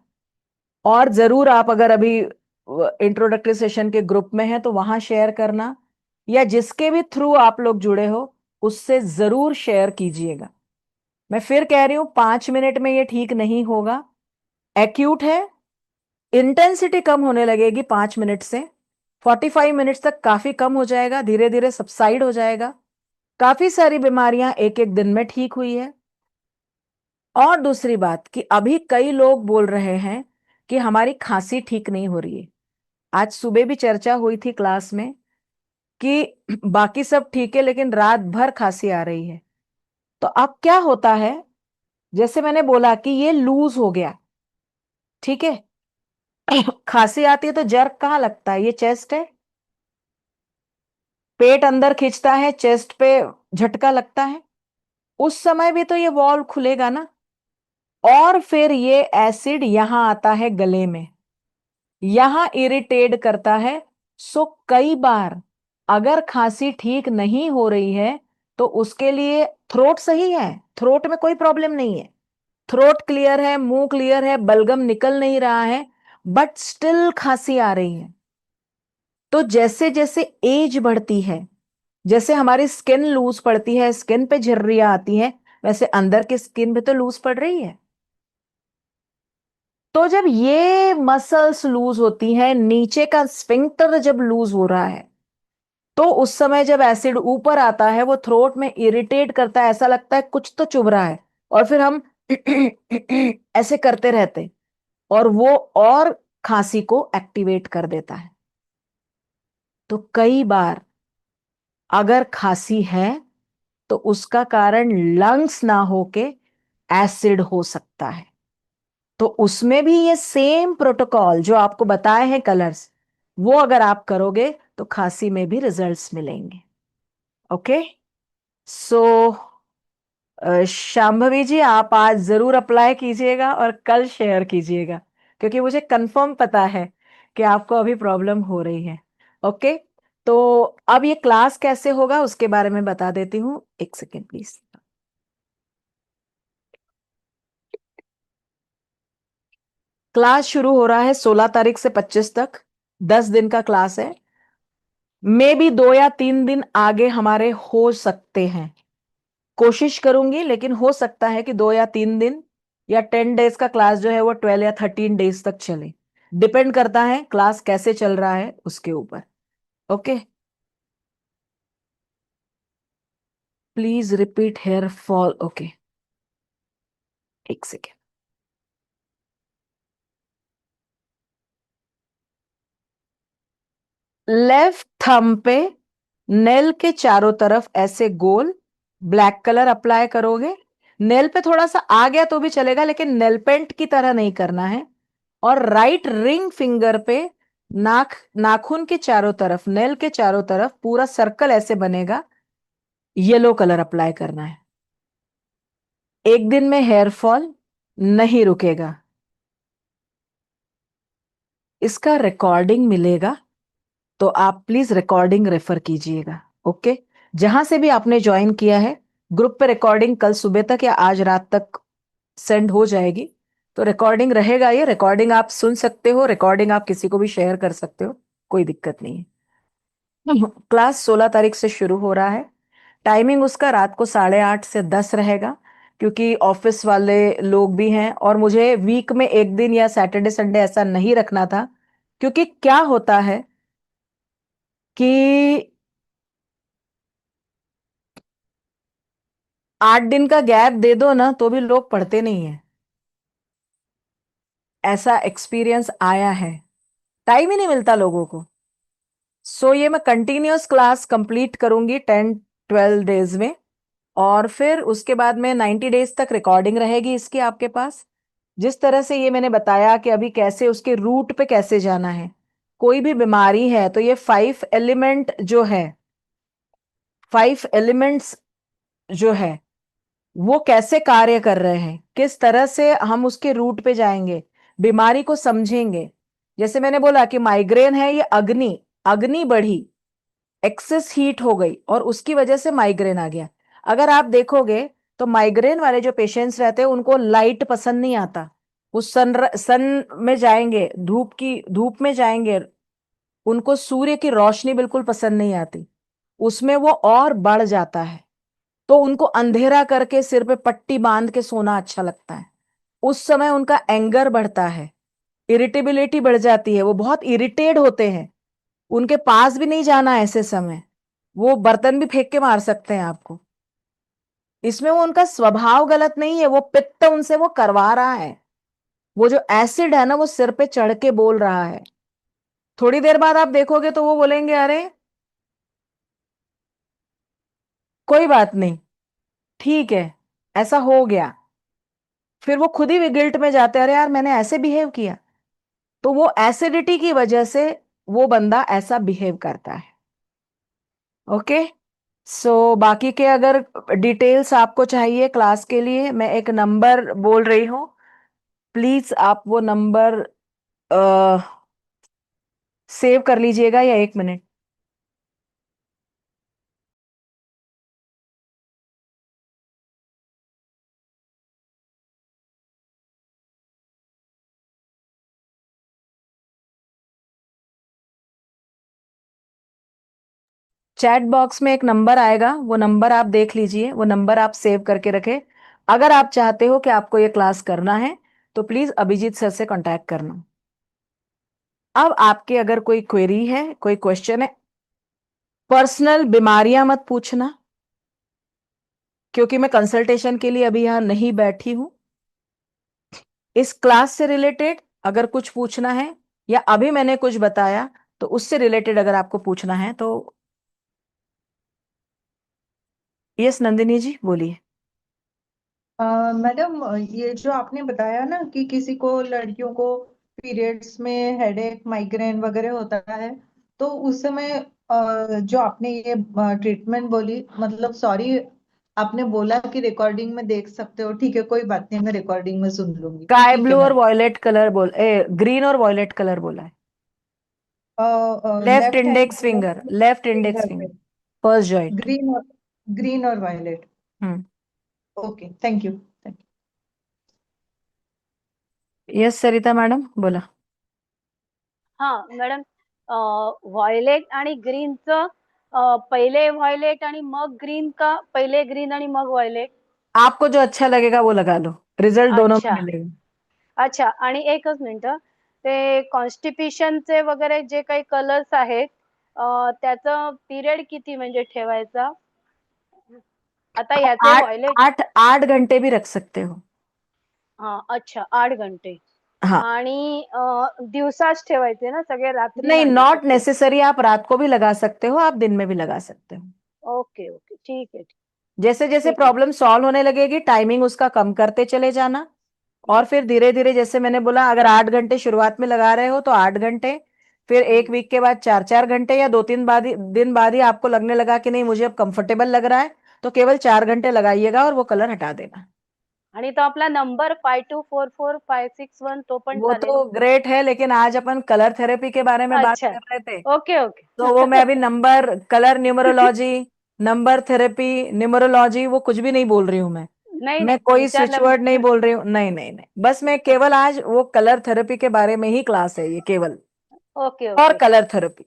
और जरूर आप अगर अभी इंट्रोडक्टरी सेशन के ग्रुप में हैं तो वहां शेयर करना, या जिसके भी थ्रू आप लोग जुड़े हो उससे जरूर शेयर कीजिएगा। मैं फिर कह रही हूं 5 मिनट में ये ठीक नहीं होगा, एक्यूट है, इंटेंसिटी कम होने लगेगी 5 मिनट से, 45 मिनट्स तक काफी कम हो जाएगा, धीरे धीरे सबसाइड हो जाएगा। काफी सारी बीमारियां एक एक दिन में ठीक हुई है। और दूसरी बात कि अभी कई लोग बोल रहे हैं कि हमारी खांसी ठीक नहीं हो रही है। आज सुबह भी चर्चा हुई थी क्लास में कि बाकी सब ठीक है लेकिन रात भर खांसी आ रही है। तो अब क्या होता है, जैसे मैंने बोला कि ये लूज हो गया, ठीक है? खांसी आती है तो जर्क कहाँ लगता है? ये चेस्ट है, पेट अंदर खींचता है, चेस्ट पे झटका लगता है। उस समय भी तो ये वॉल्व खुलेगा ना, और फिर ये एसिड यहां आता है गले में, यहां इरिटेट करता है। सो कई बार अगर खांसी ठीक नहीं हो रही है तो उसके लिए थ्रोट सही है, थ्रोट में कोई प्रॉब्लम नहीं है, थ्रोट क्लियर है, मुंह क्लियर है, बलगम निकल नहीं रहा है, बट स्टिल खांसी आ रही है। तो जैसे जैसे एज बढ़ती है, जैसे हमारी स्किन लूज पड़ती है, स्किन पे झुर्रियां आती हैं, वैसे अंदर की स्किन भी तो लूज पड़ रही है। तो जब ये मसल्स लूज होती हैं, नीचे का स्फिंक्टर जब लूज हो रहा है, तो उस समय जब एसिड ऊपर आता है वो थ्रोट में इरिटेट करता है, ऐसा लगता है कुछ तो चुभ रहा है, और फिर हम ऐसे करते रहते, और वो और खांसी को एक्टिवेट कर देता है। तो कई बार अगर खांसी है तो उसका कारण लंग्स ना होके एसिड हो सकता है। तो उसमें भी ये सेम प्रोटोकॉल जो आपको बताए हैं कलर्स, वो अगर आप करोगे तो खांसी में भी रिजल्ट्स मिलेंगे। ओके। सो शांभवी जी, आप आज जरूर अप्लाई कीजिएगा और कल शेयर कीजिएगा, क्योंकि मुझे कंफर्म पता है कि आपको अभी प्रॉब्लम हो रही है। ओके। तो अब ये क्लास कैसे होगा उसके बारे में बता देती हूँ, एक सेकेंड प्लीज। क्लास शुरू हो रहा है 16 तारीख से 25 तक, 10 दिन का क्लास है। मे भी 2 या 3 दिन आगे हमारे हो सकते हैं, कोशिश करूंगी, लेकिन हो सकता है कि 2 या 3 दिन या 10 डेज का क्लास जो है वो 12 या 13 डेज तक चले। डिपेंड करता है क्लास कैसे चल रहा है उसके ऊपर। Okay. Please repeat hair fall. Okay, एक सेकेंड। लेफ्ट थंब पे नेल के चारों तरफ ऐसे गोल ब्लैक कलर अप्लाई करोगे। नेल पे थोड़ा सा आ गया तो भी चलेगा, लेकिन नेल पेंट की तरह नहीं करना है। और राइट रिंग फिंगर पे नाखून के चारों तरफ, नेल के चारों तरफ पूरा सर्कल ऐसे बनेगा, येलो कलर अप्लाई करना है। एक दिन में हेयर फॉल नहीं रुकेगा। इसका रिकॉर्डिंग मिलेगा, तो आप प्लीज रिकॉर्डिंग रेफर कीजिएगा। ओके। जहां से भी आपने ज्वाइन किया है, ग्रुप पे रिकॉर्डिंग कल सुबह तक या आज रात तक सेंड हो जाएगी। तो रिकॉर्डिंग रहेगा, ये रिकॉर्डिंग आप सुन सकते हो, रिकॉर्डिंग आप किसी को भी शेयर कर सकते हो, कोई दिक्कत नहीं है। क्लास 16 तारीख से शुरू हो रहा है। टाइमिंग उसका रात को 8:30 से 10 रहेगा, क्योंकि ऑफिस वाले लोग भी हैं, और मुझे वीक में एक दिन या सैटरडे संडे ऐसा नहीं रखना था। क्योंकि क्या होता है कि 8 दिन का गैप दे दो ना तो भी लोग पढ़ते नहीं है, ऐसा एक्सपीरियंस आया है। टाइम ही नहीं मिलता लोगों को। सो ये मैं कंटिन्यूअस क्लास कंप्लीट करूंगी 10-12 डेज में, और फिर उसके बाद में 90 डेज तक रिकॉर्डिंग रहेगी इसकी आपके पास। जिस तरह से ये मैंने बताया कि अभी कैसे उसके रूट पे कैसे जाना है, कोई भी बीमारी है तो ये 5 एलिमेंट जो है, 5 एलिमेंट्स जो है वो कैसे कार्य कर रहे हैं, किस तरह से हम उसके रूट पे जाएंगे, बीमारी को समझेंगे। जैसे मैंने बोला कि माइग्रेन है, ये अग्नि, अग्नि बढ़ी, एक्सेस हीट हो गई और उसकी वजह से माइग्रेन आ गया। अगर आप देखोगे तो माइग्रेन वाले जो पेशेंट्स रहते हैं उनको लाइट पसंद नहीं आता। वो सन में जाएंगे, धूप में जाएंगे, उनको सूर्य की रोशनी बिल्कुल पसंद नहीं आती, उसमें वो और बढ़ जाता है। तो उनको अंधेरा करके सिर पे पट्टी बांध के सोना अच्छा लगता है। उस समय उनका एंगर बढ़ता है, इरिटेबिलिटी बढ़ जाती है, वो बहुत इरिटेट होते हैं। उनके पास भी नहीं जाना ऐसे समय, वो बर्तन भी फेंक के मार सकते हैं आपको। इसमें वो उनका स्वभाव गलत नहीं है, वो पित्त उनसे वो करवा रहा है। वो जो एसिड है ना वो सिर पे चढ़ के बोल रहा है। थोड़ी देर बाद आप देखोगे तो वो बोलेंगे अरे कोई बात नहीं, ठीक है, ऐसा हो गया। फिर वो खुद ही गिल्ट में जाते हैं, अरे यार मैंने ऐसे बिहेव किया। तो वो एसिडिटी की वजह से वो बंदा ऐसा बिहेव करता है। ओके। बाकी के अगर डिटेल्स आपको चाहिए क्लास के लिए, मैं एक नंबर बोल रही हूँ, प्लीज आप वो नंबर सेव कर लीजिएगा, या 1 मिनट। चैट बॉक्स में एक नंबर आएगा, वो नंबर आप देख लीजिए, वो नंबर आप सेव करके रखें। अगर आप चाहते हो कि आपको ये क्लास करना है तो प्लीज अभिजीत सर से कांटेक्ट करना। अब आपके अगर कोई क्वेरी है, कोई क्वेश्चन है, पर्सनल बीमारियां मत पूछना, क्योंकि मैं कंसल्टेशन के लिए अभी यहां नहीं बैठी हूं। इस क्लास से रिलेटेड अगर कुछ पूछना है, या अभी मैंने कुछ बताया तो उससे रिलेटेड अगर आपको पूछना है तो यस नंदिनी जी बोलिए। मैडम, ये जो आपने बताया ना कि किसी को, लड़कियों को पीरियड्स में हेडेक, माइग्रेन वगैरह होता है, तो उस समय जो आपने ये ट्रीटमेंट बोली, मतलब सॉरी, आपने बोला कि रिकॉर्डिंग में देख सकते हो, ठीक है, कोई बात नहीं, मैं रिकॉर्डिंग में सुन लूंगी, स्काई ठीक है ब्लू और मैडम। वॉयलेट कलर ग्रीन और वॉयलेट कलर बोला है। Left left hand index finger, left index finger finger, पे फर्स्ट जॉइंट। ग्रीन और violet. Hmm. Okay, thank you. Yes Sarita madam बोला। हाँ मॅडम, व्हायलेट आणि ग्रीनचं, पहिले व्हायलेट आणि मग ग्रीन का पहिले ग्रीन आणि मग व्हायलेट? आपको जो अच्छा लगेगा वो लगा लो, रिजल्ट दोनों में अच्छा मिलेगा। अच्छा. आणि एकच मिनिट, ते कॉन्स्टिप्युशनचे वगैरे जे काही कलर्स आहेत, त्याचं पिरियड किती म्हणजे ठेवायचा? आता याचे आठ व्हायलेट. 8 8 घंटे भी रख सकते हो। हा अच्छा, 8 घंटे. हाँ। आणि दिवसाच ठेवायचे ना, सगळे रात्री नहीं, नाही नॉट फक्त? नेसेसरी, आप रात को भी लगा सकते हो, आप दिन में भी लगा सकते हो। ओके ओके, ठीक आहे. जैसे जैसे ठीक आहे. प्रॉब्लम सॉल्व होने लगेगी टाइमिंग उसका कम करते चले जाना, और फिर धीरे धीरे, जैसे मैंने बोला, अगर 8 घंटे शुरुआत में लगा रहे हो तो 8 घंटे, फिर एक वीक के बाद 4 4 घंटे, या 2 3 दिन बाद ही आपको लगने लगा कि नहीं मुझे अब कंफर्टेबल लग रहा है, तो केवल 4 घंटे लगाइएगा और वो कलर हटा देना। आणि तो आपला नंबर 5244 561 तो पण वो चालेल? तो ग्रेट है, लेकिन आज अपन कलर थेरेपी के बारे में बात अच्छा. कर रहे थे, ओके ओके. तो वो मैं अभी number, colour numerology, number therapy, numerology, वो कुछ भी नहीं बोल रही हूँ मैं। नाही मैं नाही, कोई स्विच विचारलं वर्ड नहीं मी. बोल रही हूँ, नहीं नहीं नहीं, बस मैं केवल आज वो कलर थेरेपी के बारे में ही क्लास है ये केवल, ओके और okay colour therapy,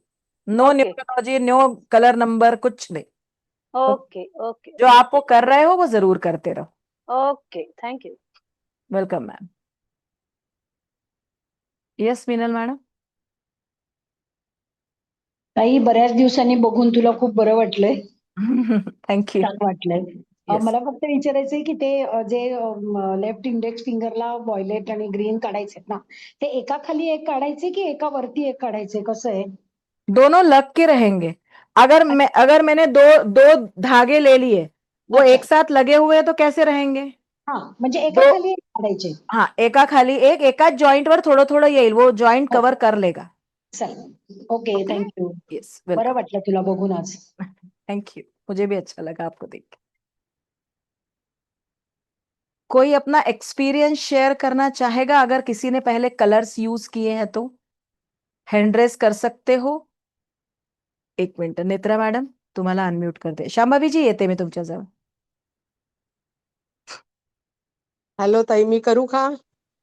no okay numerology, no colour number, कुछ नहीं। तो ओके ओके जो आपको ओके कर रहे हो वो जरूर करते रहो। Okay. Thank you. Welcome ma'am. Yes Meenal madam. ताई, बऱ्याच दिवसांनी बघून तुला खूप बरं वाटलंय, थैंक यू। छान वाटलंय. यस। मला फक्त विचारायचंय की ते जे लेफ्ट इंडेक्स फिंगरला व्हायलेट आणि ग्रीन काढायचे ना, ते एका खाली एक काढायचे की एका वरती एक काढायचे, कसं आहे? दोनों लग के रहेंगे। अगर मैंने दो दो धागे ले लिए, वो अच्छा. एक साथ लगे हुए हैं तो कैसे रहेंगे? हा, म्हणजे एका दो, खाली एक काढायचे. हाँ, एका खाली एक, एकाच जॉइंट वर थोडं थोडं येईल, वो जॉइंट हो, कवर कर लेगा। चालेल. Okay, okay. थँक्यू. यस बरं वेलकम। वाटलं तुला बघून आज. थैंक यू, मुझे भी अच्छा लगा आपको देख के। कोई अपना एक्सपीरियंस शेयर करना चाहेगा? अगर किसी ने पहले कलर्स यूज किए हैं तो हैंड रेस कर सकते हो। 1 मिनिट, नेत्रा मॅडम तुम्हाला अनम्यूट करते. शांभवी जी येते मी तुमच्याजवळ. हॅलो ताई, मी करू का?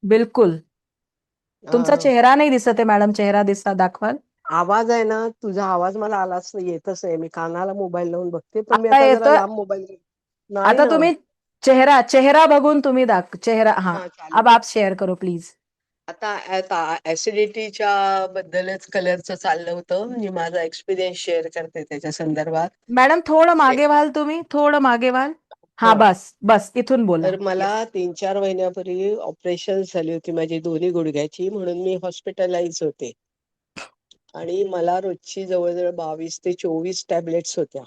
बिलकुल. तुमचा अं, चेहरा नाही दिसत आहे मॅडम, चेहरा दिसता दाखवाल? आवाज आहे ना, तुझा आवाज मला आलाच नाही, येतच आहे. मी कानाला मोबाईल लावून बघते, पण मी आता आता जरा येतोय. लांब मोबाईल नाही आता ना. तुम्ही चेहरा चेहरा बघून तुम्ही चेहरा, हाँ, हा, चालेल. अब आप शेअर करो प्लीज. आता ऍसिडिटीच्या बद्दलच कलरचं चाललं होतं, म्हणजे माझा एक्सपिरियन्स शेअर करते त्याच्या संदर्भात. मॅडम थोडं ए- मागे व्हाल तुम्ही, थोडं मागे व्हाल. हा, हा, बस बस इथून बोला. तर मला येस. 3 4 महिन्यापूर्वी ऑपरेशन झाली होती माझी दोन्ही गुडघ्याची, म्हणून मी हॉस्पिटलाइज होते. आणि मला रोजची जवळजवळ 22 ते 24 टॅबलेट्स होत्या.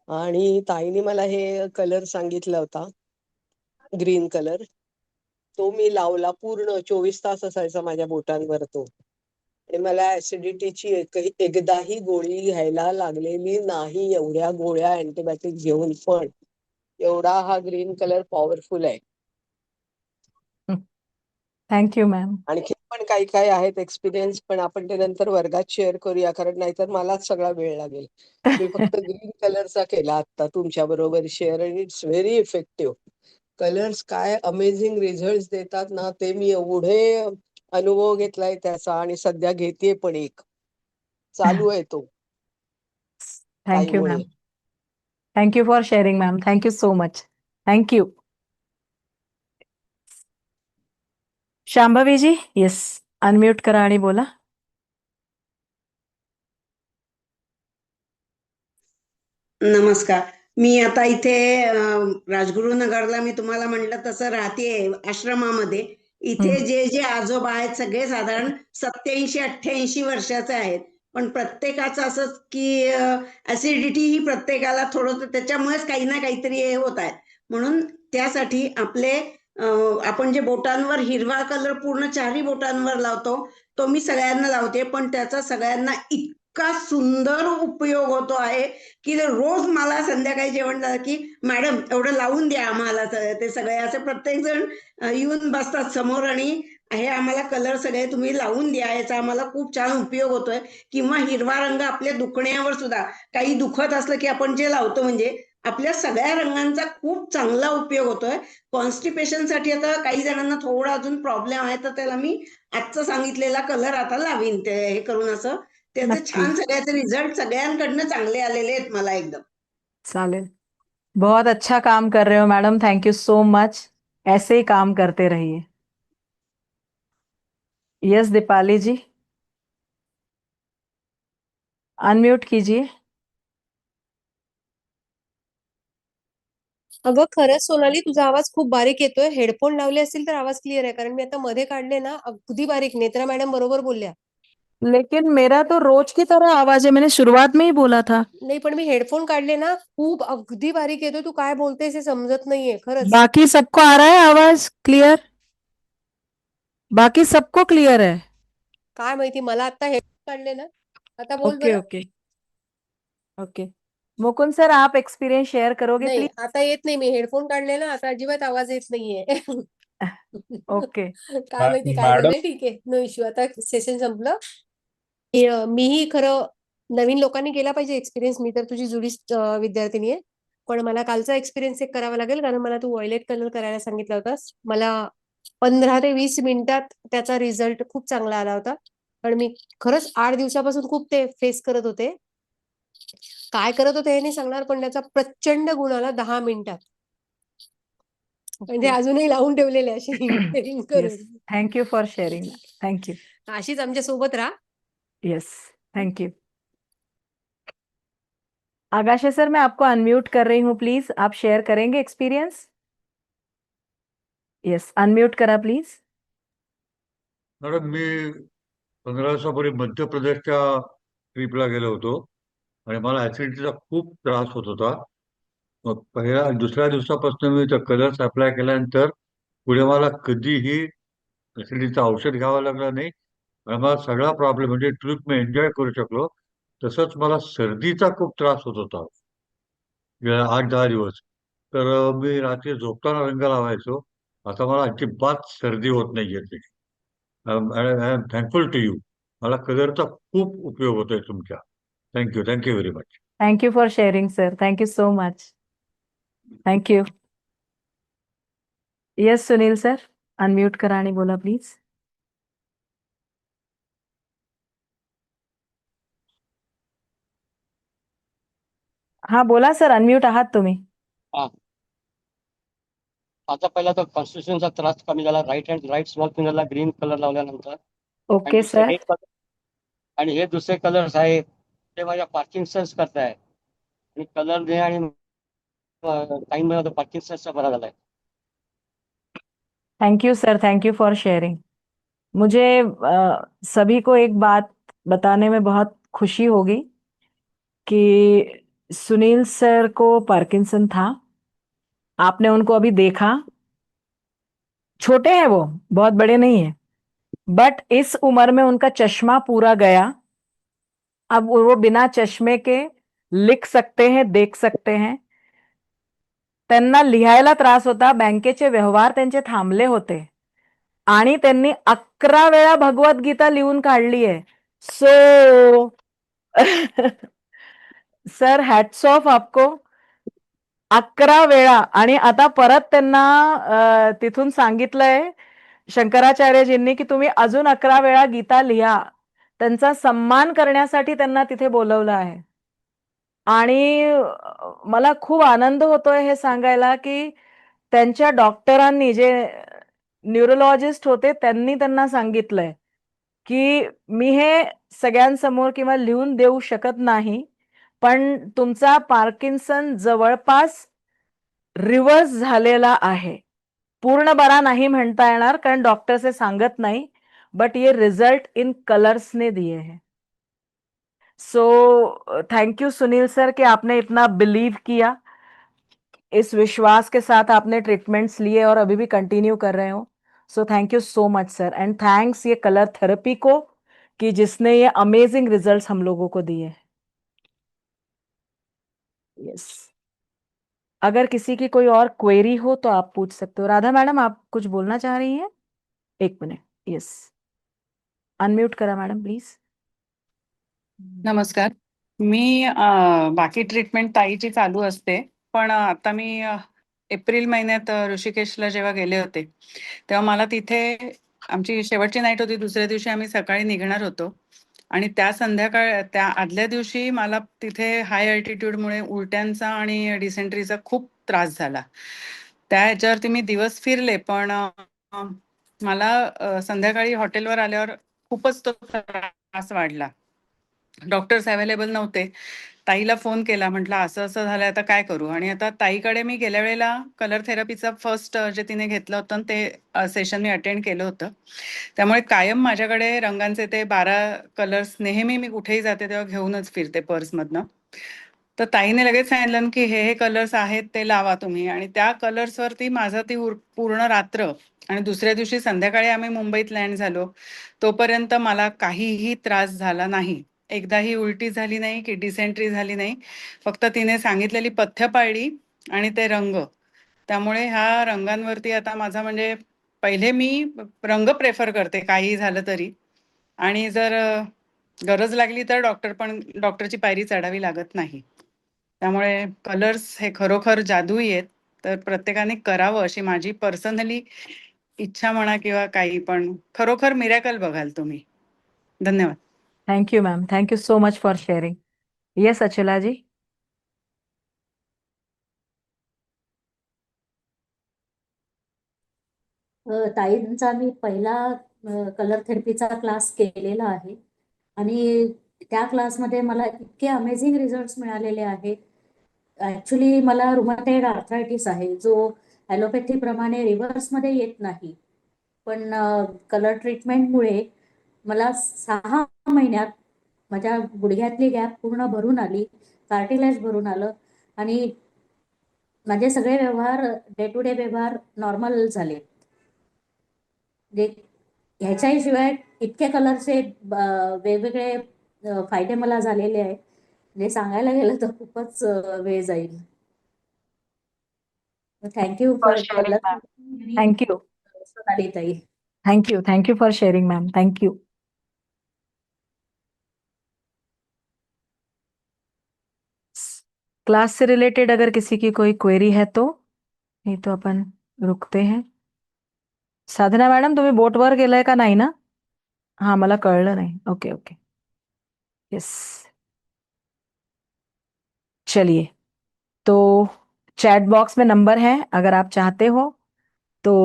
आणि ताईने मला हे कलर सांगितला होता, ग्रीन कलर. तो मी लावला, पूर्ण 24 तास असायचा माझ्या बोटांवर तो. आणि मला ऍसिडिटीची एकदाही गोळी घ्यायला लागलेली नाही. एवढ्या गोळ्या अँटीबायोटिक घेऊन पण एवढा हा ग्रीन कलर पॉवरफुल आहे. Thank you ma'am. आणखी पण काही काही आहेत एक्सपिरियन्स, पण आपण ते नंतर वर्गात शेअर करूया, कारण नाहीतर मलाच सगळा वेळ लागेल. मी फक्त ग्रीन कलरचा केला आता तुमच्या बरोबर शेअर, आणि इट्स व्हेरी इफेक्टिव्ह. कलर्स काय अमेझिंग रिझल्ट देतात ना, ते मी एवढे अनुभव घेतलाय त्याचा, आणि सध्या घेतेय पण एक चालू आहे तो थँक्यू ताईमुळे. Ma'am. Thank you for sharing ma'am. Thank you so much. Thank you. Shambhavi ji, yes, unmute करा आणि बोला. नमस्कार. मी आता इथे राजगुरुनगरला मी तुम्हाला म्हटलं तसं राहते आश्रमामध्ये. इथे जे जे आजोबा आहेत सगळे साधारण 87-88 वर्षाचे आहेत. पण प्रत्येकाचं असंच की ऍसिडिटी ही प्रत्येकाला थोडं, त्याच्यामुळेच काही ना काहीतरी हे होत आहे. म्हणून त्यासाठी आपले आपण जे बोटांवर हिरवा कलर पूर्ण 4ही बोटांवर लावतो, तो मी सगळ्यांना लावते. पण त्याचा सगळ्यांना इतका सुंदर उपयोग होतो आहे की रोज मला संध्याकाळी जेवण झालं की मॅडम एवढं लावून द्या आम्हाला. ते सगळे असे प्रत्येक जण येऊन बसतात समोर, आणि हे आम्हाला कलर सगळे तुम्ही लावून द्या, याचा आम्हाला खूप छान उपयोग होतोय. किंवा हिरवा रंग आपल्या दुखण्यावर सुद्धा, काही दुखत असलं की आपण जे लावतो, म्हणजे आपल्या सगळ्या रंगांचा खूप चांगला उपयोग होतोय. कॉन्स्टिपेशन साठी आता काही जणांना थोडा अजून प्रॉब्लेम आहे, तर त्याला मी आजचा सांगितलेला कलर आता लावीन ते हे करून. असं त्याचे नक्की. छान सगळ्याचे रिझल्ट सगळ्यांकडनं चांगले आलेले आहेत मला एकदम. चालेल. बहुत अच्छा काम कर रहे हो madam. Thank you so much. ऐसे ही काम करते रहिए. यस दीपाली जी, अनम्यूट कीजिए. अगं खरंच सोनाली, तुझा आवाज खूप बारीक येतोय. हेडफोन लावले असतील तर आवाज क्लिअर आहे, कारण मी आता मध्ये काढले ना, अगदी बारीक. नेत्रा मॅडम बरोबर बोलल्या. लेकिन मेरा तो रोज की तरह आवाज है. मैंने शुरुआत में ही बोला था. नाही, पण मी हेडफोन काढले ना, खूप अगदी बारीक येतोय. तू काय बोलतेस हे समजत नाहीये खरंच. बाकी सबको आ रहा है आवाज क्लियर? बाकी सबको क्लियर है? काय माहिती, मला आता हेडफोन काढले ना. आता बोल ओके बरं. Okay okay. मुकुंद सर, आप एक्सपीरियंस शेयर करोगे नाही, प्लीज? आता येत नाही. मी हेडफोन काढले ना, आता अजिबात आवाज येत नाहीये. ओके. काय माहिती काय मॅडम, झालंय. ठीक आहे, नो इश्यू. आता सेशन संपलं. मीही खरं नवीन लोकांनी केला पाहिजे एक्सपिरियन्स. मी तर तुझी जुडी विद्यार्थिनी आहे, पण मला कालचा एक्सपिरियन्स एक करावा लागेल, कारण मला तू व्हायलेट कलर करायला सांगितला होतास. मला 15 ते 20 मिनिटात त्याचा रिझल्ट खूप चांगला आला होता. कारण मी खरंच 8 दिवसापासून खूप ते फेस करत होते. काय करत होते हे नाही सांगणार, पण त्याचा प्रचंड गुण आला 10 मिनिटात. म्हणजे अजूनही लावून ठेवलेले अशी शेअरिंग यस, करून. Thank you for sharing. Thank you. अशीच आमच्या सोबत राहा. Yes, thank you. Agashe sir, मैं आपको अनम्यूट कर रही हूँ, प्लीज आप शेयर करेंगे एक्सपीरियंस? यस, अनम्यूट करा प्लीज. मॅडम मी 15 दिवसापूर्वी मध्य प्रदेशच्या ट्रिपला गेलो होतो, आणि मला ऍसिडिटीचा खूप त्रास होत होता. मग दुसऱ्या दिवसापासून मी त्या कलर्स अप्लाय केल्यानंतर पुढे मला कधीही ऍसिडिटीचं औषध घ्यावं लागलं नाही, आणि मला सगळा प्रॉब्लेम म्हणजे ट्रिप मी एन्जॉय करू शकलो. तसंच मला सर्दीचा खूप त्रास होत होता गेल्या 8-10 दिवस. तर मी रात्री झोपताना रंग लावायचो. आता मला अजिबात सर्दी होत नाहीये. I am thankful to you. मला कलरचा खूप उपयोग होतोय तुमच्या. Thank you, thank you very much. Thank you for sharing sir. Thank you so much. Thank you. Yes Sunil sir, unmute करा आणि बोला प्लीज. हा बोला सर, अनम्यूट आहात तुम्ही. हा. आता पहिला तर कॉन्स्टिट्यूशनचा त्रास कमी झाला. राईट स्मॉल फिंगरला ग्रीन कलर लावल्यानंतर. आणि ओके दुसरे सर. हे दुसरे कलर्स आहेत ते माझ्या पार्किन्सन्स करताय. आणि कलर दे आणि टाइम मिळाला तर पार्किन्सन्सचा बरा झालाय. Thank you sir, thank you for sharing. मुझे सभी को एक बात बताने में बहुत खुशी होगी कि सुनील सर को पार्किंसन था. आपने उनको अभी देखा. छोटे हैं वो, बहुत बड़े नहीं है, बट इस उम्र में उनका चश्मा पूरा गया, अब वो बिना चष्मे के लिख सकते हैं, देख सकते हैं. त्यांना लिहायला त्रास होता, बँकेचे व्यवहार त्यांचे थांबले होते आणि त्यांनी 11 वेळा भगवद्गीता लिहून काढली आहे. सो सर, हॅट्स ऑफ आपको. 11 वेळा. आणि आता परत त्यांना तिथून सांगितलंय शंकराचार्यजींनी की तुम्ही अजून 11 वेळा गीता लिहा. त्यांचा सन्मान करण्यासाठी त्यांना तिथे बोलवलं आहे. आणि मला खूप आनंद होतोय हे सांगायला की त्यांच्या डॉक्टरांनी, जे न्यूरोलॉजिस्ट होते, त्यांनी त्यांना सांगितलंय की मी हे सगळ्यांसमोर किंवा लिहून देऊ शकत नाही, पण तुमचा पार्किन्सन जवळपास रिव्हर्स झालेला आहे. पूर्ण बरा नाही म्हणता येणार कारण डॉक्टर्स हे सांगत नाही, बट ये रिजल्ट इन कलर्स ने दिए हैं. So thank you Sunil sir कि आपने इतना बिलीव किया, इस विश्वास के साथ आपने ट्रीटमेंट्स लिए और अभी भी कंटिन्यू कर रहे हो. So thank you so much sir, and thanks ये कलर थेरेपी को कि जिसने ये अमेजिंग रिजल्ट्स हम लोगों को दिए. यस, अगर किसी की कोई और क्वेरी हो तो आप पूछ सकते हो. राधा मैडम, आप कुछ बोलना चाह रही हैं? 1 मिनट. यस, अनम्यूट करा मॅडम प्लीज. नमस्कार. मी बाकी ट्रीटमेंट ताईची चालू असते, पण आता मी एप्रिल महिन्यात ऋषिकेशला जेव्हा गेले होते, तेव्हा मला तिथे आमची शेवटची नाईट होती. दुसऱ्या दिवशी आम्ही सकाळी निघणार होतो आणि त्या आदल्या दिवशी मला तिथे हाय अल्टिट्यूडमुळे उलट्यांचा आणि डिसेंट्रीचा खूप त्रास झाला. त्या ह्याच्यावरती मी दिवस फिरले, पण मला संध्याकाळी हॉटेलवर आल्यावर खूपच तो त्रास वाढला. डॉक्टर्स अवेलेबल नव्हते. ताईला फोन केला, म्हटलं असं असं झालंय, आता काय करू? आणि आता ताईकडे मी गेल्या वेळेला कलर थेरपीचा फर्स्ट जे तिने घेतलं होतं ना, ते सेशन मी अटेंड केलं होतं. त्यामुळे कायम माझ्याकडे रंगांचे ते 12 कलर्स नेहमी मी कुठेही जाते तेव्हा घेऊनच फिरते पर्समधनं. तर ताईने लगेच सांगितलं की हे कलर्स आहेत ते लावा तुम्ही, आणि त्या कलर्सवरती माझं ती पूर्ण रात्र आणि दुसऱ्या दिवशी संध्याकाळी आम्ही मुंबईत लँड झालो, तोपर्यंत मला काहीही त्रास झाला नाही. एकदाही उलटी झाली नाही की डिसेंट्री झाली नाही. फक्त तिने सांगितलेली पथ्य पाळली आणि ते रंग. त्यामुळे ह्या रंगांवरती आता माझा म्हणजे पहिले मी रंग प्रेफर करते काहीही झालं तरी, आणि जर गरज लागली तर डॉक्टरची पायरी चढावी लागत नाही. त्यामुळे कलर्स हे खरोखर जादुई आहेत. तर प्रत्येकाने करावं अशी माझी पर्सनली इच्छा म्हणा किंवा काही, पण खरोखर मिरॅकल बघाल तुम्ही. धन्यवाद. Thank you ma'am, thank you so much for sharing. Yes Achala ji. ताईंचा मी पहिला कलर थेरपीचा क्लास केलेला आहे आणि त्या क्लासमध्ये मला इतके अमेझिंग रिझल्ट्स मिळालेले आहेत. ऍक्च्युली मला रुमॅटॉइड आर्थरायटिस आहे, जो ॲलोपॅथी प्रमाणे रिव्हर्समध्ये येत नाही, पण कलर ट्रीटमेंटमुळे मला 6 महिन्यात माझ्या गुडघ्यातली गॅप पूर्ण भरून आली, कार्टिलेज भरून आलं आणि माझे सगळे व्यवहार, डे टू डे व्यवहार नॉर्मल झाले. ह्याच्याही शिवाय इतके कलरचे वेगवेगळे फायदे मला झालेले आहेत, म्हणजे सांगायला गेलं तर खूपच वेळ जाईल. Thank you for for sharing colour. Ma'am, thank you. Sonali ताई. Thank you for sharing ma'am, thank you. Class से रिलेटेड अगर किसी की कोई क्वेरी है तो, नहीं तो अपन रुकते हैं. साधना मॅडम, तुम्ही बोटवर गेलाय का नाही ना? हा, मला कळलं नाही. Okay okay, yes. चलिए, तो चैट बॉक्स में नंबर है, अगर आप चाहते हो तो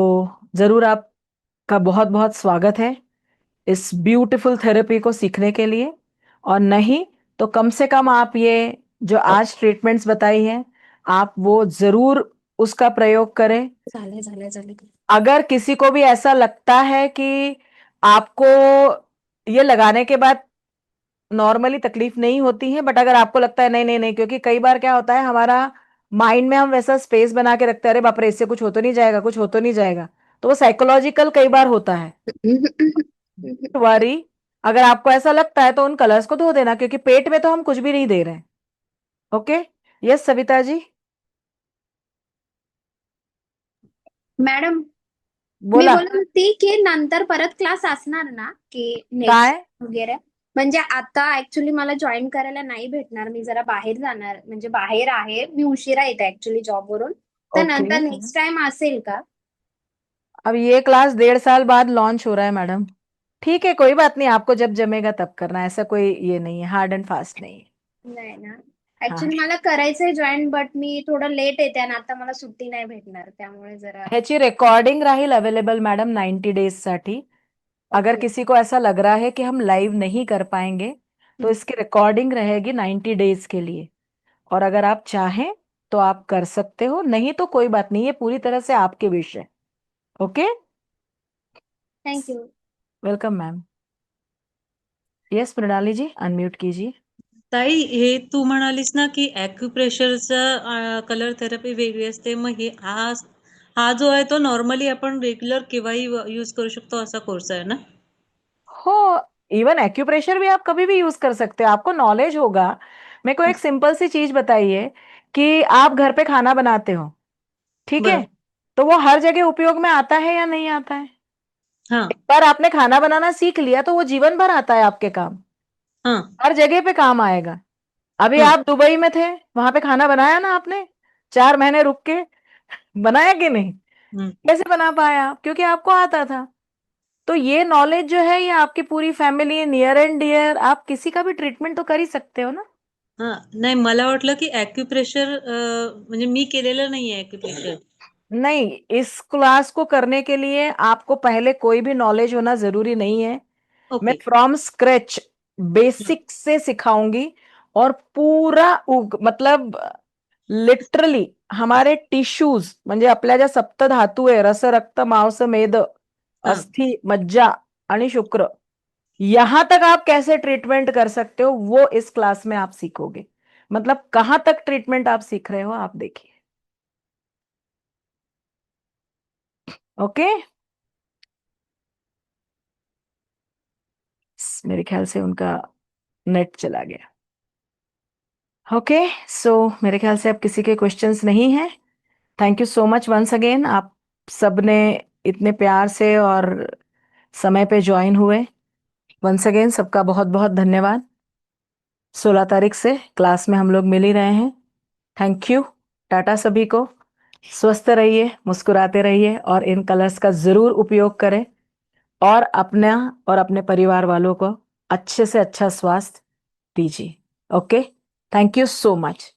जरूर आपका बहुत बहुत स्वागत है इस ब्यूटीफुल थेरेपी को सीखने के लिए. और नहीं तो कम से कम आप ये जो आज ट्रीटमेंट्स बताई हैं, आप वो जरूर उसका प्रयोग करें. झाले. अगर किसी को भी ऐसा लगता है कि आपको ये लगाने के बाद नॉर्मली तकलीफ नहीं होती है, बट अगर आपको लगता है नहीं नहीं नहीं, क्योंकि कई बार क्या होता है, हमारा माइंड में हम वैसा स्पेस बना के रखते हैं, अरे बाप रे इससे कुछ हो तो नहीं जाएगा, कुछ हो तो नहीं जाएगा, तो वो साइकोलॉजिकल कई बार होता है. वरी, अगर आपको ऐसा लगता है तो उन कलर्स को धो देना, क्योंकि पेट में तो हम कुछ भी नहीं दे रहे हैं. Okay. Yes Savita ji, madam मी बोला. बोलत होती की नंतर परत क्लास असणार ना की काय? नेक्स्ट वगैरे. म्हणजे आता ऍक्च्युली मला जॉईन करायला नाही भेटणार, मी जरा बाहेर जाणार, म्हणजे बाहेर आहे मी, उशिरा येते ऍक्च्युली जॉबवरून. तर ओके. नंतर नेक्स्ट टाइम असेल का? अब ये क्लास 1.5 साल बाद लॉन्च हो रहा है मैडम. ठीक है, कोई बात नहीं, आपको जब जमेगा तब करना, ऐसा कोई ये नहीं है, हार्ड एंड फास्ट नहीं है. नाही ना, हाँ. ऍक्च्युली मला करायचंय जॉईन, बट मी थोडं लेट येते आणि आता मला सुट्टी नाही भेटणार, त्यामुळे जरा. ह्याची रेकॉर्डिंग राहील अवेलेबल मैडम 90 डेज साठी. अगर ओके. किसी को ऐसा लग रहा है कि हम लाइव नहीं कर पाएंगे तो इसकी रिकॉर्डिंग रहेगी 90 डेज के लिए. और अगर आप चाहें तो आप कर सकते हो, नहीं तो कोई बात नहीं, ये पूरी तरह से आपके विश है. Okay. Thank you. Welcome ma'am. Yes Mrunali ji, unmute कीजिए. ताई, हे तू म्हणालीस ना की ॲक्युप्रेशरचा कलर थेरपी वेगळी असते, मग हा जो आहे तो नॉर्मली आपण रेग्युलर केव्हाही यूज करू शकतो असा कोर्स आहे ना? हो, इवन एक्यूप्रेशर भी आप कभी भी यूज कर सकते हो, आपको नॉलेज होगा. मेरे को एक सिंपल सी चीज बताइए कि आप घर पे खाना बनाते हो, ठीक है, बरं. तो वो हर जगह उपयोग में आता है या नहीं आता है? हाँ. एक बार आपने खाना बनाना सीख लिया तो वो जीवन भर आता है आपके काम, हाँ. हर जगह पे काम आएगा. अभी हाँ. आप दुबई में थे, वहां पे खाना बनाया ना आपने, 4 महीने रुक के, बनाया कि नहीं? हम्म. कैसे बना पाया आप? क्योंकि आपको आता था. तो ये नॉलेज जो है ये आपकी पूरी फैमिली, नियर एंड डियर, आप किसी का भी ट्रीटमेंट तो कर ही सकते हो ना. हा, नाही मला वाटलं की ॲक्युप्रेशर म्हणजे मी केलेलं नाहीये ॲक्युप्रेशर. नहीं, इस क्लास को करने के लिए आपको पहले कोई भी नॉलेज होना जरूरी नहीं है. मैं ओके. फ्रॉम स्क्रैच बेसिक से सिखाऊंगी और पूरा मतलब लिटरली हमारे टिश्यूज म्हणजे आपल्या ज्या सप्त धातू आहे, रस, रक्त, मांस, मेद, हाँ. अस्थि, मज्जा आणि शुक्र, यहां तक आप कैसे ट्रीटमेंट कर सकते हो वो इस क्लास में आप सीखोगे. मतलब कहां तक ट्रीटमेंट आप सीख रहे हो आप देखिए. ओके. मेरे ख्याल से उनका नेट चला गया. ओके, सो मेरे ख्याल से अब किसी के क्वेश्चंस नहीं हैं. Thank you so much once again, आप सबने इतने प्यार से और समय पे ज्वाइन हुए. वंस अगेन सबका बहुत बहुत धन्यवाद. 16 तारीख से क्लास में हम लोग मिल ही रहे हैं. Thank you. टाटा सभी को. स्वस्थ रहिए, मुस्कुराते रहिए और इन कलर्स का जरूर उपयोग करें और अपना और अपने परिवार वालों को अच्छे से अच्छा स्वास्थ्य दीजिए. Okay, thank you so much.